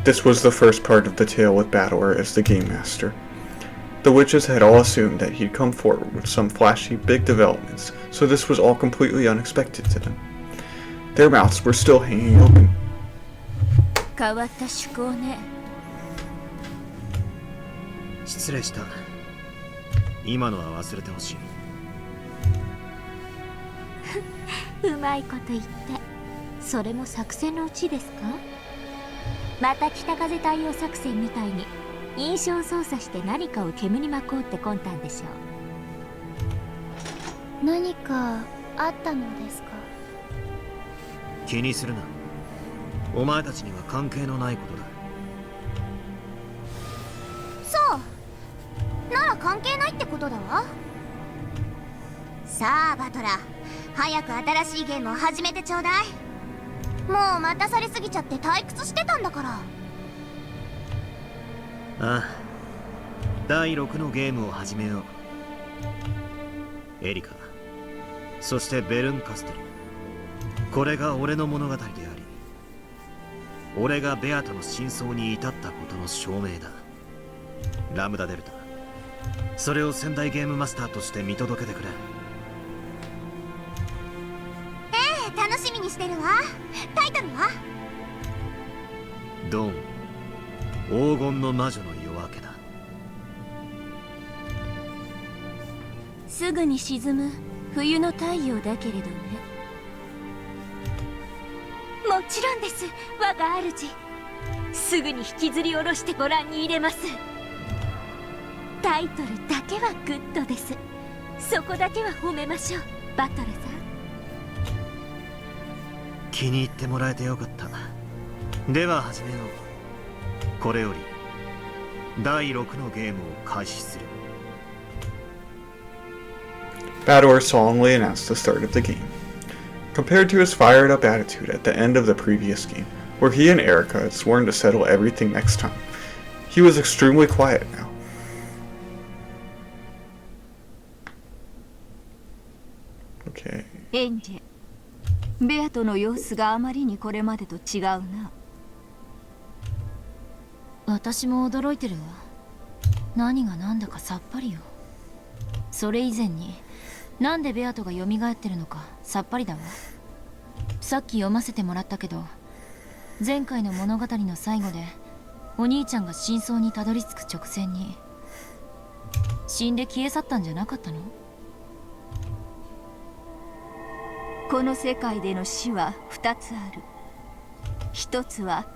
This was the first part of the tale with Battler as the game master. The witches had all assumed that he'd come forward with some flashy big developments, so this was all completely unexpected to them. Their mouths were still hanging open. 変わった趣向ね。失礼した。今のは忘れてほしい。うまいこと言って。それも作戦のうちですか？また北風対応作戦みたいに印象操作して何かを煙に巻こうって魂胆でしょう。何かあったのですか？気にするな。お前たちには関係のないことだ。そうなら関係ないってことだわ。さあバトラー、早く新しいゲームを始めてちょうだい。もう待たされすぎちゃって退屈してたんだから。ああ、第6のゲームを始めよう。エリカ、そしてベルンカステル。これが俺の物語であり、俺がベアとの真相に至ったことの証明だ。ラムダデルタ、それを仙台ゲームマスターとして見届けてくれ。楽しみにしてるわ。タイトルは？ドン、黄金の魔女の夜明けだ。すぐに沈む冬の太陽だけれどね。もちろんです、我が主。すぐに引きずり下ろしてご覧に入れます。タイトルだけはグッドです。そこだけは褒めましょう、バトルさん。気に入ってもらえてよかった。では始めよう。これより第6のゲームを開始する。Battler solemnly announced the start of the game. Compared to his fired-up attitude at the end of the previous game, where he and Erica had sworn to settle everything next time, he was extremely quiet now. Okay. エンジェ、ベアとの様子があまりにこれまでと違うな。私も驚いてるわ。何が何だかさっぱりよ。それ以前になんでベアトが蘇ってるのかさっぱりだわ。さっき読ませてもらったけど、前回の物語の最後でお兄ちゃんが真相にたどり着く直前に死んで消え去ったんじゃなかったの？この世界での死は2つある。1つは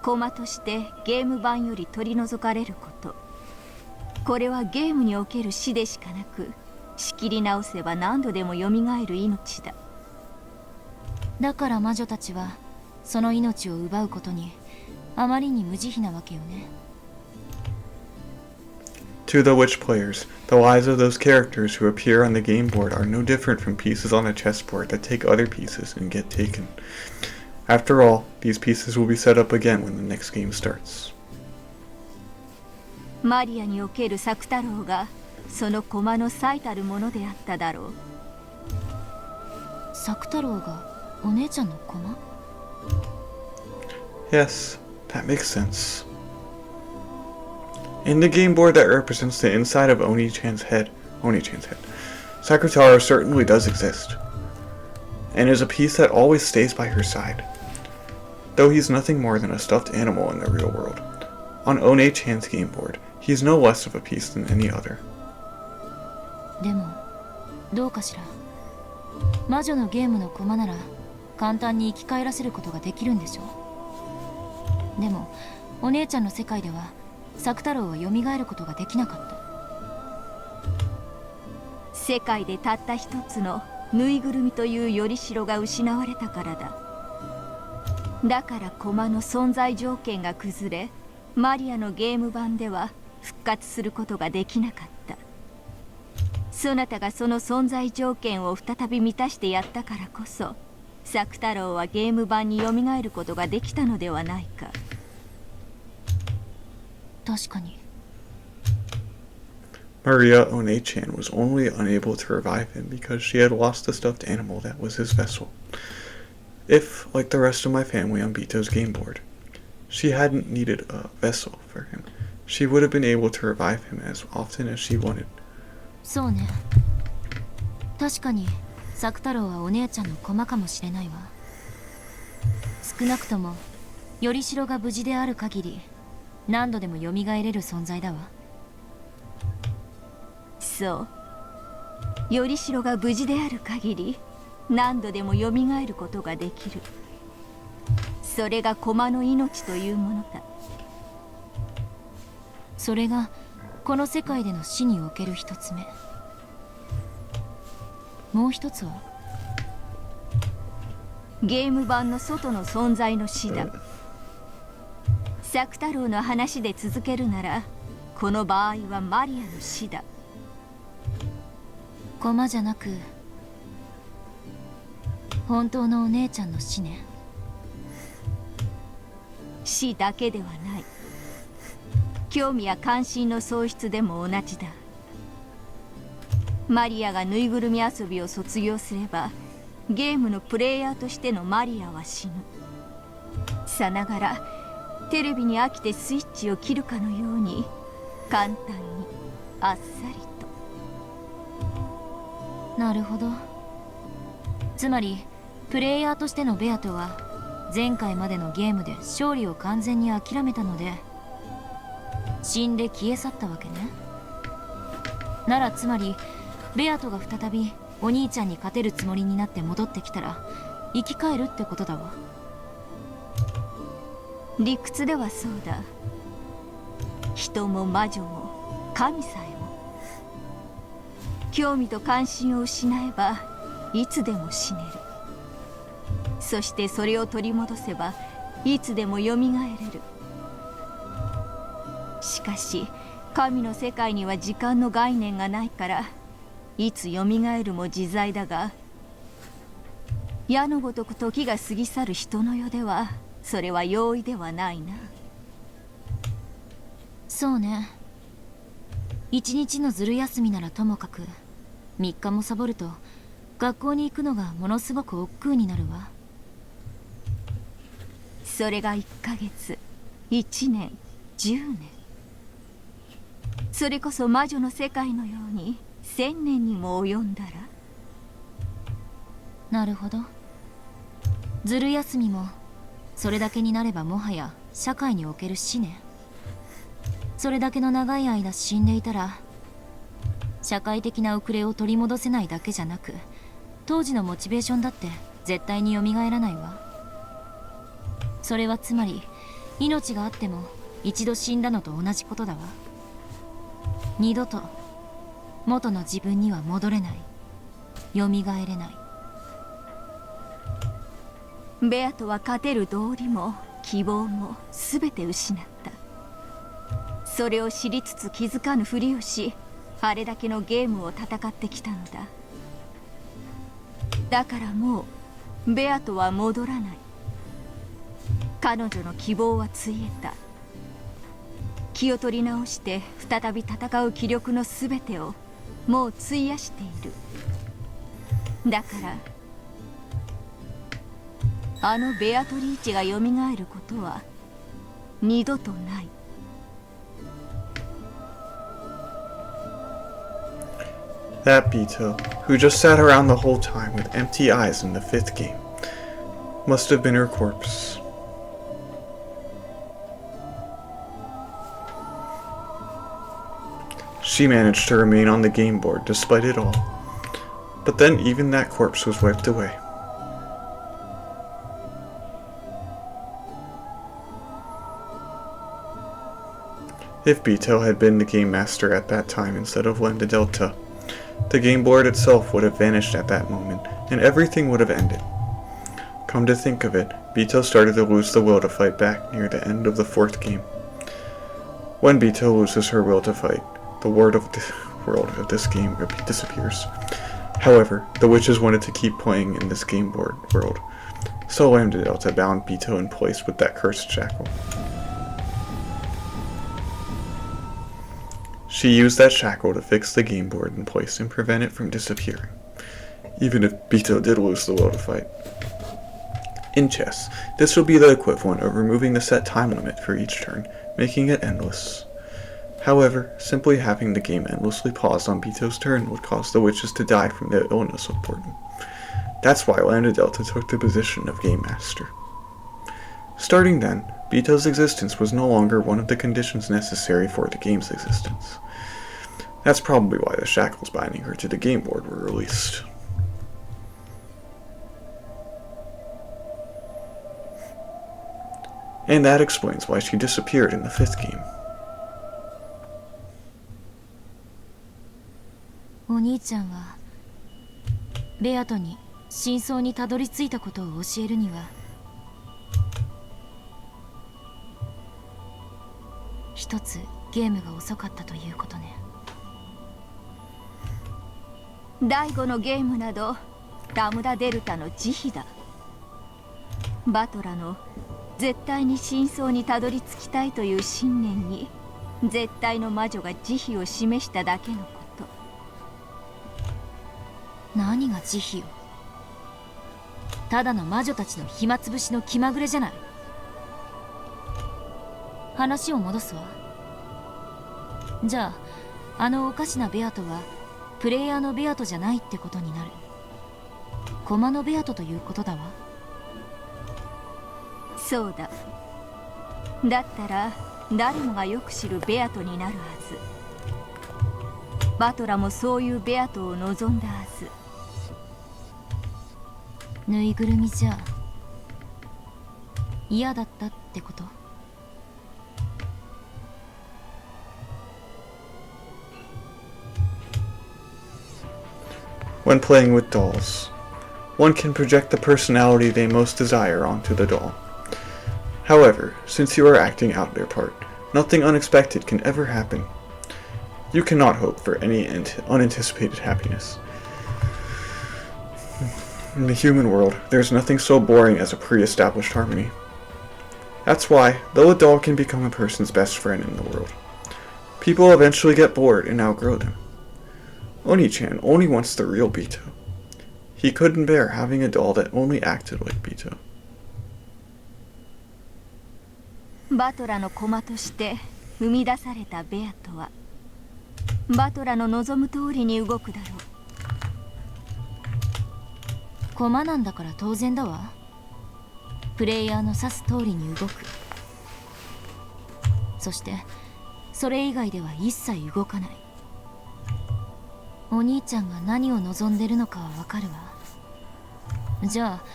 駒としてゲーム版より取り除かれること。これはゲームにおける死でしかなく、仕切り直せば何度でも蘇る命だ。だから魔女たちはその命を奪うことにあまりに無慈悲なわけよね。To the Witch players, the lives of those characters who appear on the game board are no different from pieces on a chessboard that take other pieces and get taken. After all, these pieces will be set up again when the next game starts. マリアにおける作太郎がその駒の最たるものであっただろう。作太郎がお姉ちゃんの駒？ Yes, that makes sense. In the game board that represents the inside of Oni-chan's head, Sakutaro certainly does exist, and is a piece that always stays by her side. Though he's nothing more than a stuffed animal in the real world, on One-chan's game board, he's no less of a piece than any other. でもどうかしら。魔女のゲームの駒なら簡単に生き返らせることができるんでしょう。でもお姉ちゃんの世界では作太郎は蘇ることができなかった。世界でたった一つのぬいぐるみというよりしろが失われたからだ。だから駒の存在条件が崩れ、マリアのゲーム版では復活することができなかった。そなたがその存在条件を再び満たしてやったからこそ、作太郎はゲーム版に蘇ることができたのではないか。確かに。Maria One-chan was only unable to revive him because she had lost the stuffed animal that was his vessel. If, like the rest of my family on Bito's game board, She hadn't needed a vessel for him. She would have been able to revive him as often as she wanted. そうね。確かに作太郎はお姉ちゃんの駒かもしれないわ。少なくともよりしろが無事である限り何度でも蘇れる存在だわ。そう。よりしろが無事である限り何度でも蘇ることができる。それが駒の命というものだ。それがこの世界での死における一つ目。もう一つはゲーム版の外の存在の死だ。作太郎の話で続けるならこの場合はマリアの死だ。駒じゃなく本当のお姉ちゃんの死ね。死だけではない。興味や関心の喪失でも同じだ。マリアがぬいぐるみ遊びを卒業すればゲームのプレイヤーとしてのマリアは死ぬ。さながらテレビに飽きてスイッチを切るかのように簡単にあっさりと。なるほど。つまりプレイヤーとしてのベアトは前回までのゲームで勝利を完全に諦めたので死んで消え去ったわけね。ならつまりベアトが再びお兄ちゃんに勝てるつもりになって戻ってきたら生き返るってことだわ。理屈ではそうだ。人も魔女も神さえも興味と関心を失えばいつでも死ねる。そしてそれを取り戻せばいつでもよみがえれる。しかし神の世界には時間の概念がないからいつよみがえるも自在だが、矢のごとく時が過ぎ去る人の世ではそれは容易ではないな。そうね。一日のずる休みならともかく3日もサボると学校に行くのがものすごく億劫になるわ。それが1ヶ月、1年、10年。それこそ魔女の世界のように1000年にも及んだら。なるほど。ずる休みもそれだけになればもはや社会における死ね。それだけの長い間死んでいたら社会的な遅れを取り戻せないだけじゃなく当時のモチベーションだって絶対に蘇らないわ。それはつまり命があっても一度死んだのと同じことだわ。二度と元の自分には戻れない、蘇れない。ベアとは勝てる道理も希望も全て失った。それを知りつつ気づかぬふりをしあれだけのゲームを戦ってきたのだ。だからもうベアとは戻らない。彼女の希望はついえた。気を取り直して再び戦う気力の全てをもう費やしている。だからあのベアトリーチがよみがえることは二度とない。That Bito, who just sat around the whole time with empty eyes in the 5th game, must have been her corpse. She managed to remain on the game board despite it all, but then even that corpse was wiped away. If Bito had been the game master at that time instead of Lambda Delta, the game board itself would have vanished at that moment, and everything would have ended. Come to think of it, Bito started to lose the will to fight back near the end of the 4th game. When Bito loses her will to fight, the world of this game disappears. However, the witches wanted to keep playing in this game board world, so Lambda Delta bound Bito in place with that cursed shackle. She used that shackle to fix the game board in place and prevent it from disappearing, even if Bito did lose the will to fight. In chess, this would be the equivalent of removing the set time limit for each turn, making it endless. However, simply having the game endlessly paused on Bito's turn would cause the witches to die from their illness of boredom. That's why Lambda Delta took the position of Game Master. Starting then, Bito's existence was no longer one of the conditions necessary for the game's existence. That's probably why the shackles binding her to the game board were released. And that explains why she disappeared in the 5th game. お兄ちゃんはベアトに真相にたどり着いたことを教えるには一つゲームが遅かったということね。第5のゲームなどラムダデルタの慈悲だ。バトラの絶対に真相にたどり着きたいという信念に絶対の魔女が慈悲を示しただけのこと。何が慈悲よ。ただの魔女たちの暇つぶしの気まぐれじゃない。話を戻すわ。じゃああのおかしなベアトはプレイヤーのベアトじゃないってことになる。駒のベアトということだわ。そうだ。だったら誰もがよく知るベアトになるはず。バトラもそういうベアトを望んだはず。ぬいぐるみじゃ嫌だったってこと？ When playing with dolls, one can project the personality they most desire onto the doll. However, since you are acting out their part, nothing unexpected can ever happen. You cannot hope for any unanticipated happiness. In the human world, there's nothing so boring as a pre-established harmony. That's why, though a doll can become a person's best friend in the world, people eventually get bored and outgrow them. Oni-chan only wants the real Bito. He couldn't bear having a doll that only acted like Bito. バトラの駒として生み出されたベアとはバトラの望む通りに動くだろう。駒なんだから当然だわ。プレイヤーの指す通りに動く。そしてそれ以外では一切動かない。お兄ちゃんが何を望んでるのかはわかるわ。じゃあ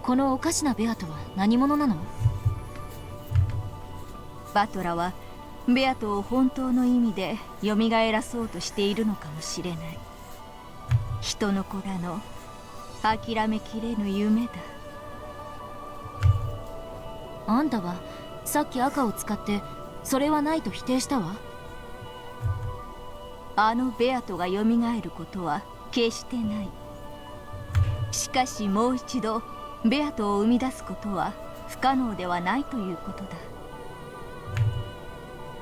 このおかしなベアとは何者なの？バトラはベアトを本当の意味で蘇らそうとしているのかもしれない。人の子らの諦めきれぬ夢だ。あんたはさっき赤を使ってそれはないと否定したわ。あのベアトが蘇ることは決してない。しかしもう一度ベアトを生み出すことは不可能ではないということだ。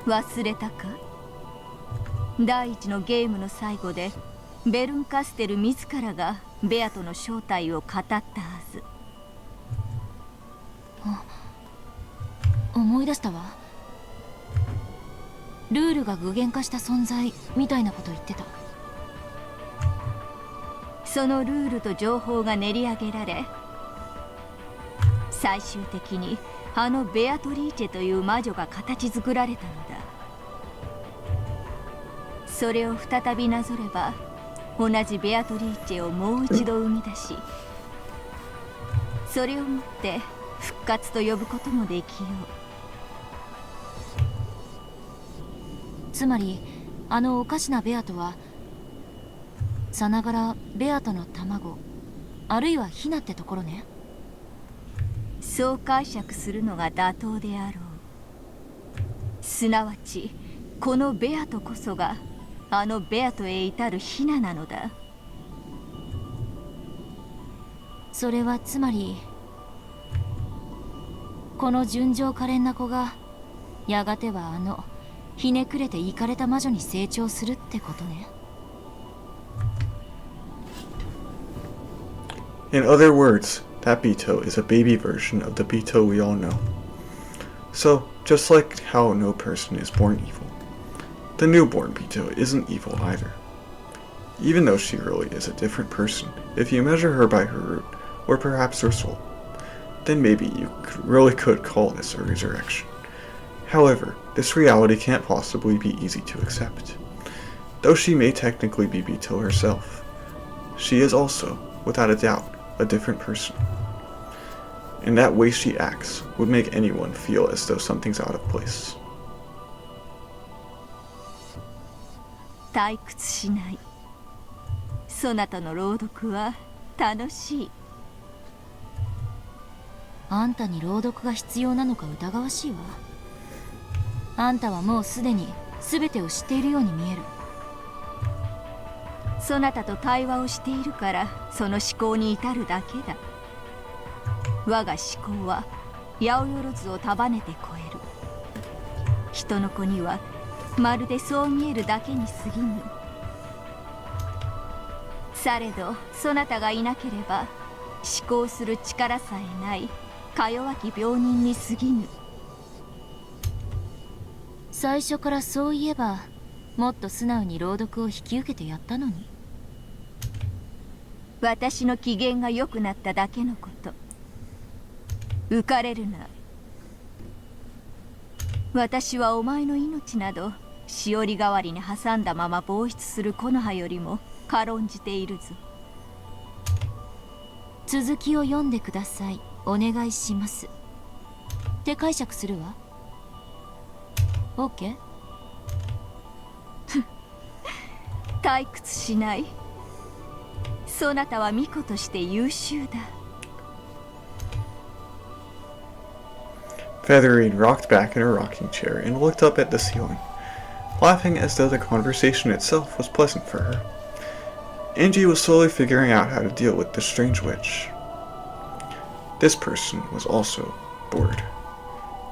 忘れたか？第一のゲームの最後でベルンカステル自らがベアトの正体を語ったはず。思い出したわ。ルールが具現化した存在みたいなこと言ってた。そのルールと情報が練り上げられ最終的にあのベアトリーチェという魔女が形作られたのだ。それを再びなぞれば同じベアトリーチェをもう一度生み出しそれをもって復活と呼ぶこともできよう。つまりあのおかしなベアトはさながらベアトの卵あるいはヒナってところね。そう解釈するのが妥当であろう。すなわちこのベアトこそがあのベアトへ至るヒナなのだ。それはつまりこの純情可憐な子がやがてはあのひねくれてイカれた魔女に成長するってことね。In other words, that Bito is a baby version of the Bito we all know. So, just like how no person is born evil, the newborn Bito isn't evil either. Even though she really is a different person, if you measure her by her root, or perhaps her soul, then maybe you really could call this a resurrection. However, this reality can't possibly be easy to accept. Though she may technically be Bito herself, she is also, without a doubt, a different person. And that way she acts would make anyone feel as though something's out of place. 退屈しない。そなたの朗読は楽しい。あんたに朗読が必要なのか疑わしいわ。あんたはもうすでに全てを知っているように見える。そなたと対話をしているからその思考に至るだけだ。我が思考は八百万を束ねて超える。人の子にはまるでそう見えるだけに過ぎぬ。されどそなたがいなければ思考する力さえないか弱き病人に過ぎぬ。最初からそういえばもっと素直に朗読を引き受けてやったのに。私の機嫌が良くなっただけのこと。浮かれるな。私はお前の命などしおり代わりに挟んだまま膨出する木の葉よりも軽んじているぞ。続きを読んでください。お願いします。って解釈するわ。OK？ 退屈しない。そなたは巫女として優秀だ。Featherine rocked back in her rocking chair and looked up at the ceiling, laughing as though the conversation itself was pleasant for her. Angie was slowly figuring out how to deal with this strange witch. This person was also bored.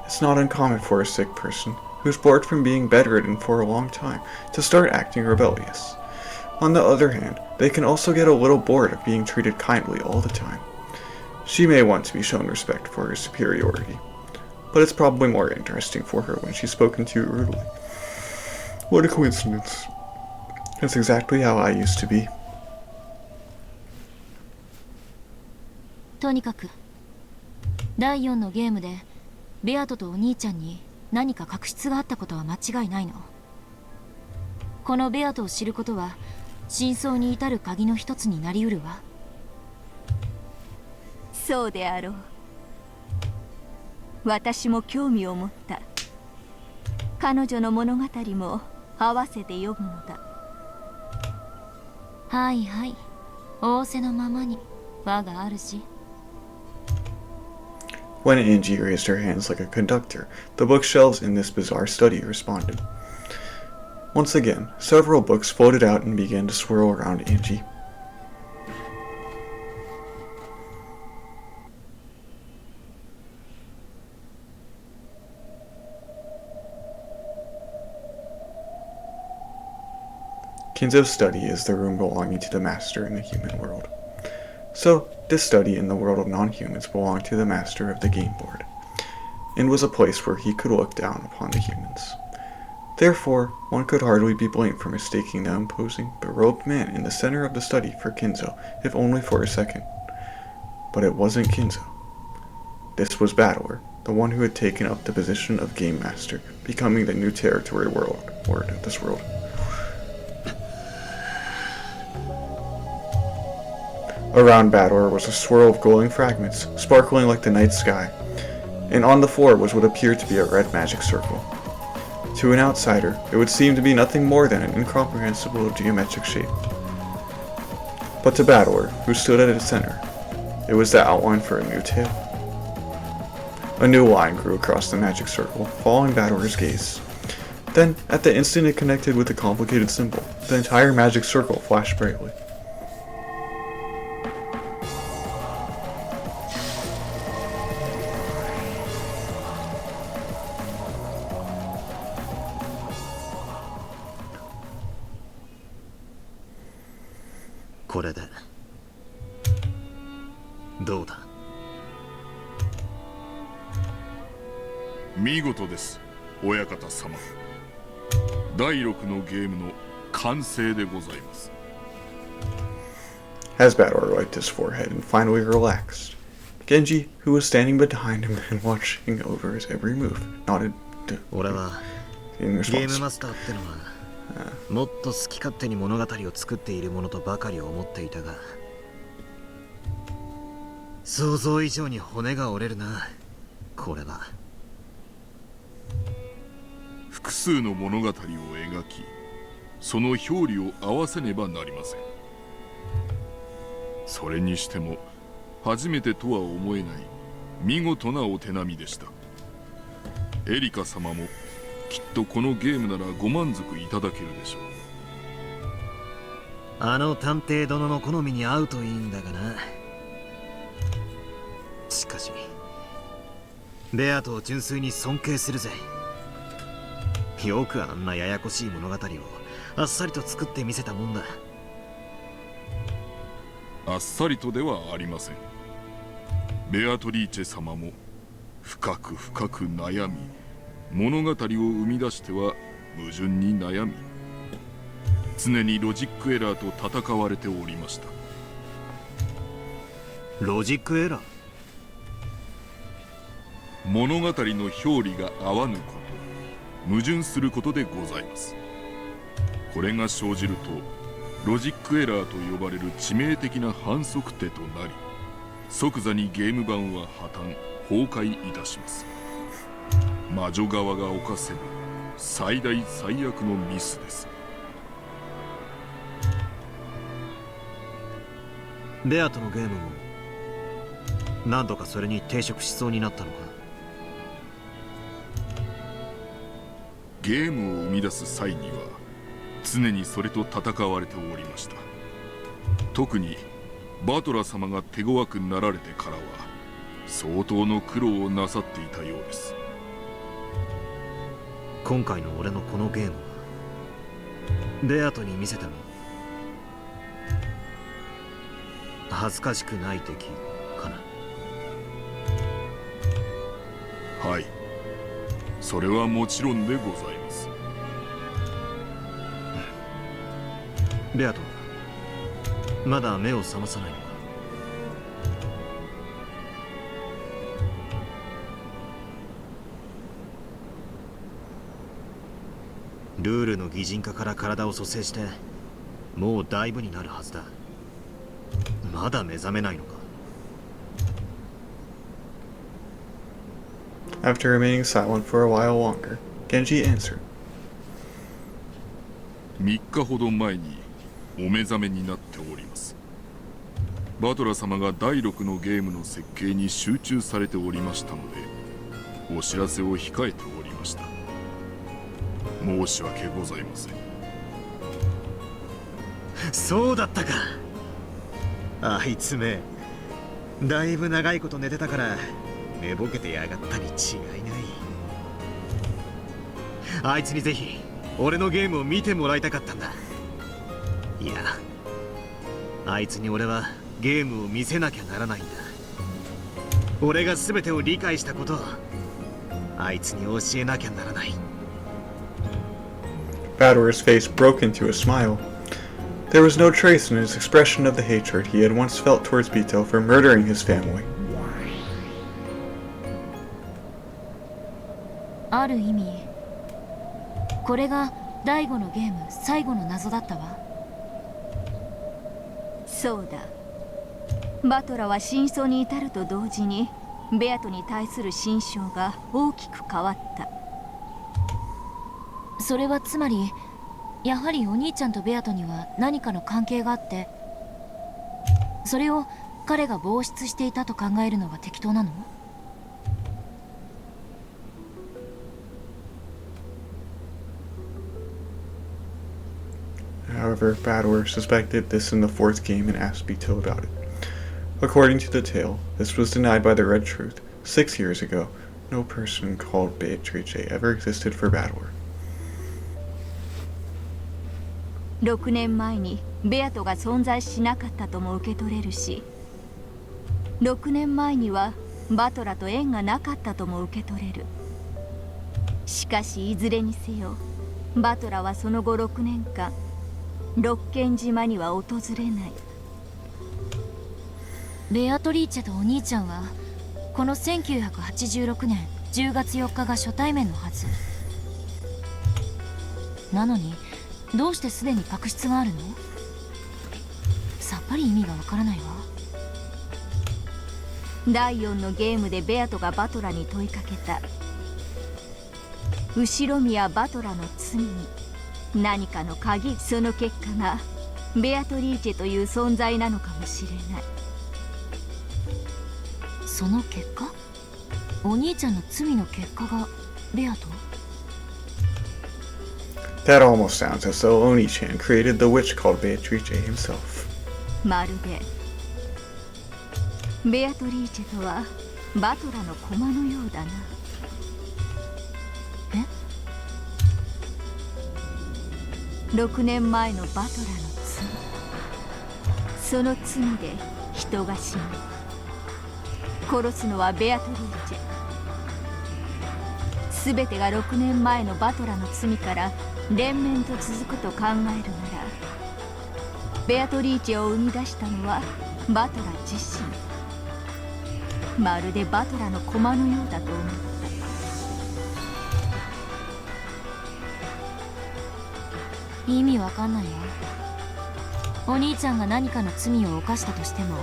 It's not uncommon for a sick person who's bored from being bedridden for a long time to start acting rebellious. On the other hand, they can also get a little bored of being treated kindly all the time. She may want to be shown respect for her superiority, but it's probably more interesting for her when she's spoken to rudely. What a coincidence. That's exactly how I used to be. とにかく第4のゲームでベアトとお兄ちゃんに何か確執があったことは間違いないの。このベアトを知ることは真相に至る鍵の一つになりうるわ。そうであろう。私も興味を持った。彼女の物語も合わせて読むのだ。はいはい、仰せのままに我が主。When Angie raised her hands like a conductor, the bookshelves in this bizarre study responded. Once again, several books floated out and began to swirl around Angie. Kinzo's study is the room belonging to the master in the human world. So, this study in the world of non-humans belonged to the master of the game board, and was a place where he could look down upon the humans. Therefore, one could hardly be blamed for mistaking the imposing, berobed man in the center of the study for Kinzo, if only for a second. But it wasn't Kinzo. This was Battler, the one who had taken up the position of Game Master, becoming the new territory lord of this world. Around Battler was a swirl of glowing fragments, sparkling like the night sky, and on the floor was what appeared to be a red magic circle. To an outsider, it would seem to be nothing more than an incomprehensible geometric shape. But to Battler, who stood at its center, it was the outline for a new tale. A new line grew across the magic circle, following Battler's gaze. Then, at the instant it connected with the complicated symbol, the entire magic circle flashed brightly. 見事です、親方様。第6のゲームの完成でございます。As Bador wiped his forehead and finally relaxed, Genji, who was standing behind him and watching over his every move, nodded 俺は in ゲーム response. マスターってのはもっと好き勝手に物語を作っているものとばかり思っていたが、想像以上に骨が折れるな、これは。複数の物語を描き、その表裏を合わせねばなりません。それにしても初めてとは思えない見事なお手並みでした。エリカ様もきっとこのゲームならご満足いただけるでしょう。あの探偵殿の好みに合うといいんだがな。しかしベアトを純粋に尊敬するぜ。よくあんなややこしい物語をあっさりと作ってみせたもんだ。あっさりとではありません。ベアトリーチェ様も深く深く悩み、物語を生み出しては矛盾に悩み、常にロジックエラーと戦われておりました。ロジックエラー？物語の表裏が合わぬこと、矛盾することでございます。これが生じるとロジックエラーと呼ばれる致命的な反則手となり、即座にゲーム版は破綻崩壊いたします。魔女側が犯せる最大最悪のミスです。ベアトのゲームも何度かそれに抵触しそうになったのか？ゲームを生み出す際には常にそれと戦われておりました。特にバトラ様が手強くなられてからは相当の苦労をなさっていたようです。今回の俺のこのゲームはベアトに見せても恥ずかしくない敵かな。はい、それはもちろんでございます。ベアト、まだ目を覚まさないのか？ルールの擬人化から体を蘇生してもうだいぶになるはずだ。まだ目覚めないのか？ After remaining silent for a while longer, Genji answered. 3日ほど前にお目覚めになっております。バトラ様が第6のゲームの設計に集中されておりましたので、お知らせを控えておりました。申し訳ございません。そうだったか。あいつめ、だいぶ長いこと寝てたから寝ぼけてやがったに違いない。あいつにぜひ俺のゲームを見てもらいたかったんだ。いや、あいつに俺はゲームを見せなきゃならないんだ。俺が全てを理解したことをあいつに教えなきゃならない。Bador's face broke into a smile. There was no trace in his expression of the hatred he had once felt towards Bito for murdering his family. ある意味これが第5のゲーム最後の謎だったわ。そうだ。バトラは真相に至ると同時にベアトに対する心象が大きく変わった。それはつまりやはりお兄ちゃんとベアトには何かの関係があって、それを彼が防出していたと考えるのが適当なの？ However, Bador suspected this in the fourth game and asked Bito about it. According to the tale, this was denied by the Red Truth. 6 years ago, no person called Beatrice ever existed for Bador. 6年前にベアトが存在しなかったとも受け取れるし、6年前にはバトラと縁がなかったとも受け取れる。しかしいずれにせよバトラはその後6年間六軒島には訪れない。ベアトリーチェとお兄ちゃんはこの1986年10月4日が初対面のはずなのに、どうしてすでに確執があるの？さっぱり意味がわからないわ。第4のゲームでベアトがバトラに問いかけた後宮バトラの罪に何かの鍵、その結果がベアトリーチェという存在なのかもしれない。その結果？お兄ちゃんの罪の結果がベアト？ That almost sounds as though Oni-chan created the witch called Beatrice himself. まるでベアトリーチェとはバトラの駒のようだな。6年前のバトラの罪、その罪で人が死ぬ。殺すのはベアトリーチェ。全てが6年前のバトラの罪から連綿と続くと考えるなら、ベアトリーチェを生み出したのはバトラ自身。まるでバトラの駒のようだと思った。意味わかんないわ。お兄ちゃんが何かの罪を犯したとしても、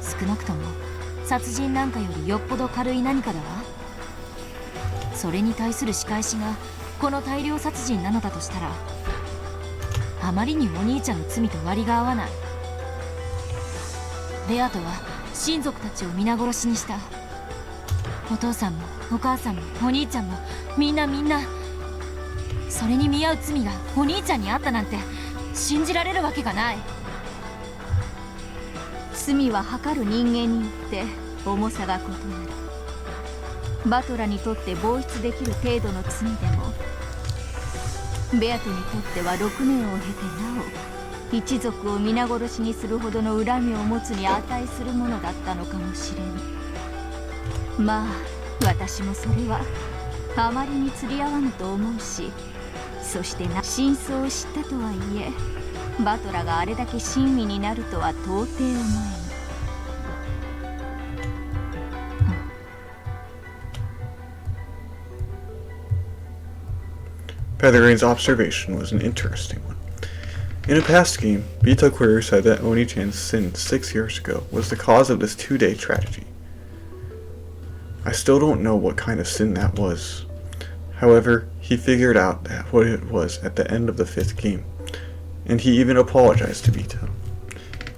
少なくとも殺人なんかよりよっぽど軽い何かだわ。それに対する仕返しがこの大量殺人なのだとしたら、あまりにお兄ちゃんの罪と割りが合わない。ベアトは親族たちを皆殺しにした。お父さんもお母さんもお兄ちゃんもみんな、それに見合う罪がお兄ちゃんにあったなんて信じられるわけがない。罪は測る人間によって重さが異なる。バトラにとって防出できる程度の罪でも、ベアトにとっては6年を経てなお一族を皆殺しにするほどの恨みを持つに値するものだったのかもしれぬ。まあ私もそれはあまりに釣り合わぬと思うし、そして真相を知ったとはいえバトラがあれだけ親身になるとは到底思えぬ。Featherine's observation was an interesting one. In a past game, Beta Queer said that Oni-chan's sin 6 years ago was the cause of this 2-day tragedy. I still don't know what kind of sin that was. However, he figured out what it was at the end of the 5th game, and he even apologized to Beta.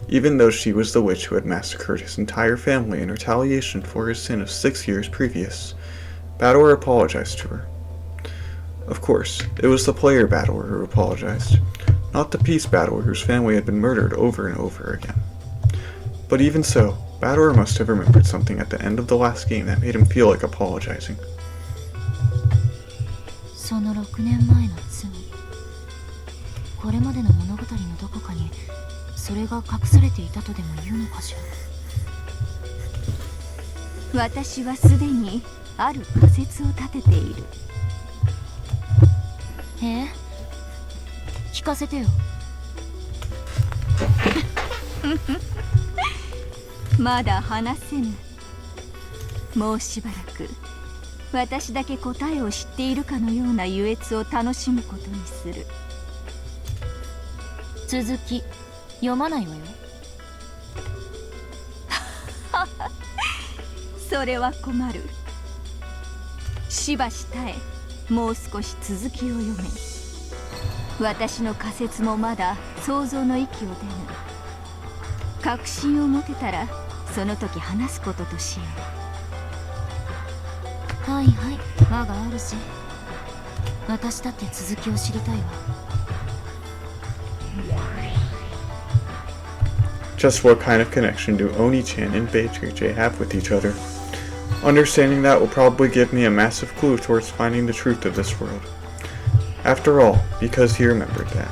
Even though she was the witch who had massacred his entire family in retaliation for his sin of 6 years previous, Badoer apologized to her. Of course, it was the player Badoer who apologized, not the peace Badoer whose family had been murdered over and over again. But even so, Badoer must have remembered something at the end of the last game that made him feel like apologizing. その6年前の罪、これまでの物語のどこかにそれが隠されていたとでも言うのかしら。私はすでにある仮説を立てている。聞かせてよ。まだ話せぬ。もうしばらく私だけ答えを知っているかのような優越を楽しむことにする。続き読まないわよ。それは困る。しばし耐え、もう少し続きを読め。私の仮説もまだ想像の域を出ぬ。確信を持てたらその時話すこととしよう。はいはい、我が主。私だって続きを知りたいわ。Just what kind of connection do Oni-chan and Beatrice have with each other? Understanding that will probably give me a massive clue towards finding the truth of this world. After all, because he remembered that,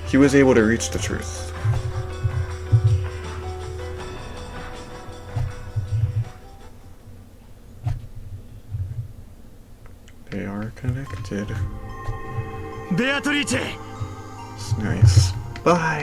he was able to reach the truth. They are connected. ベアトリーチェ It's nice. Bye.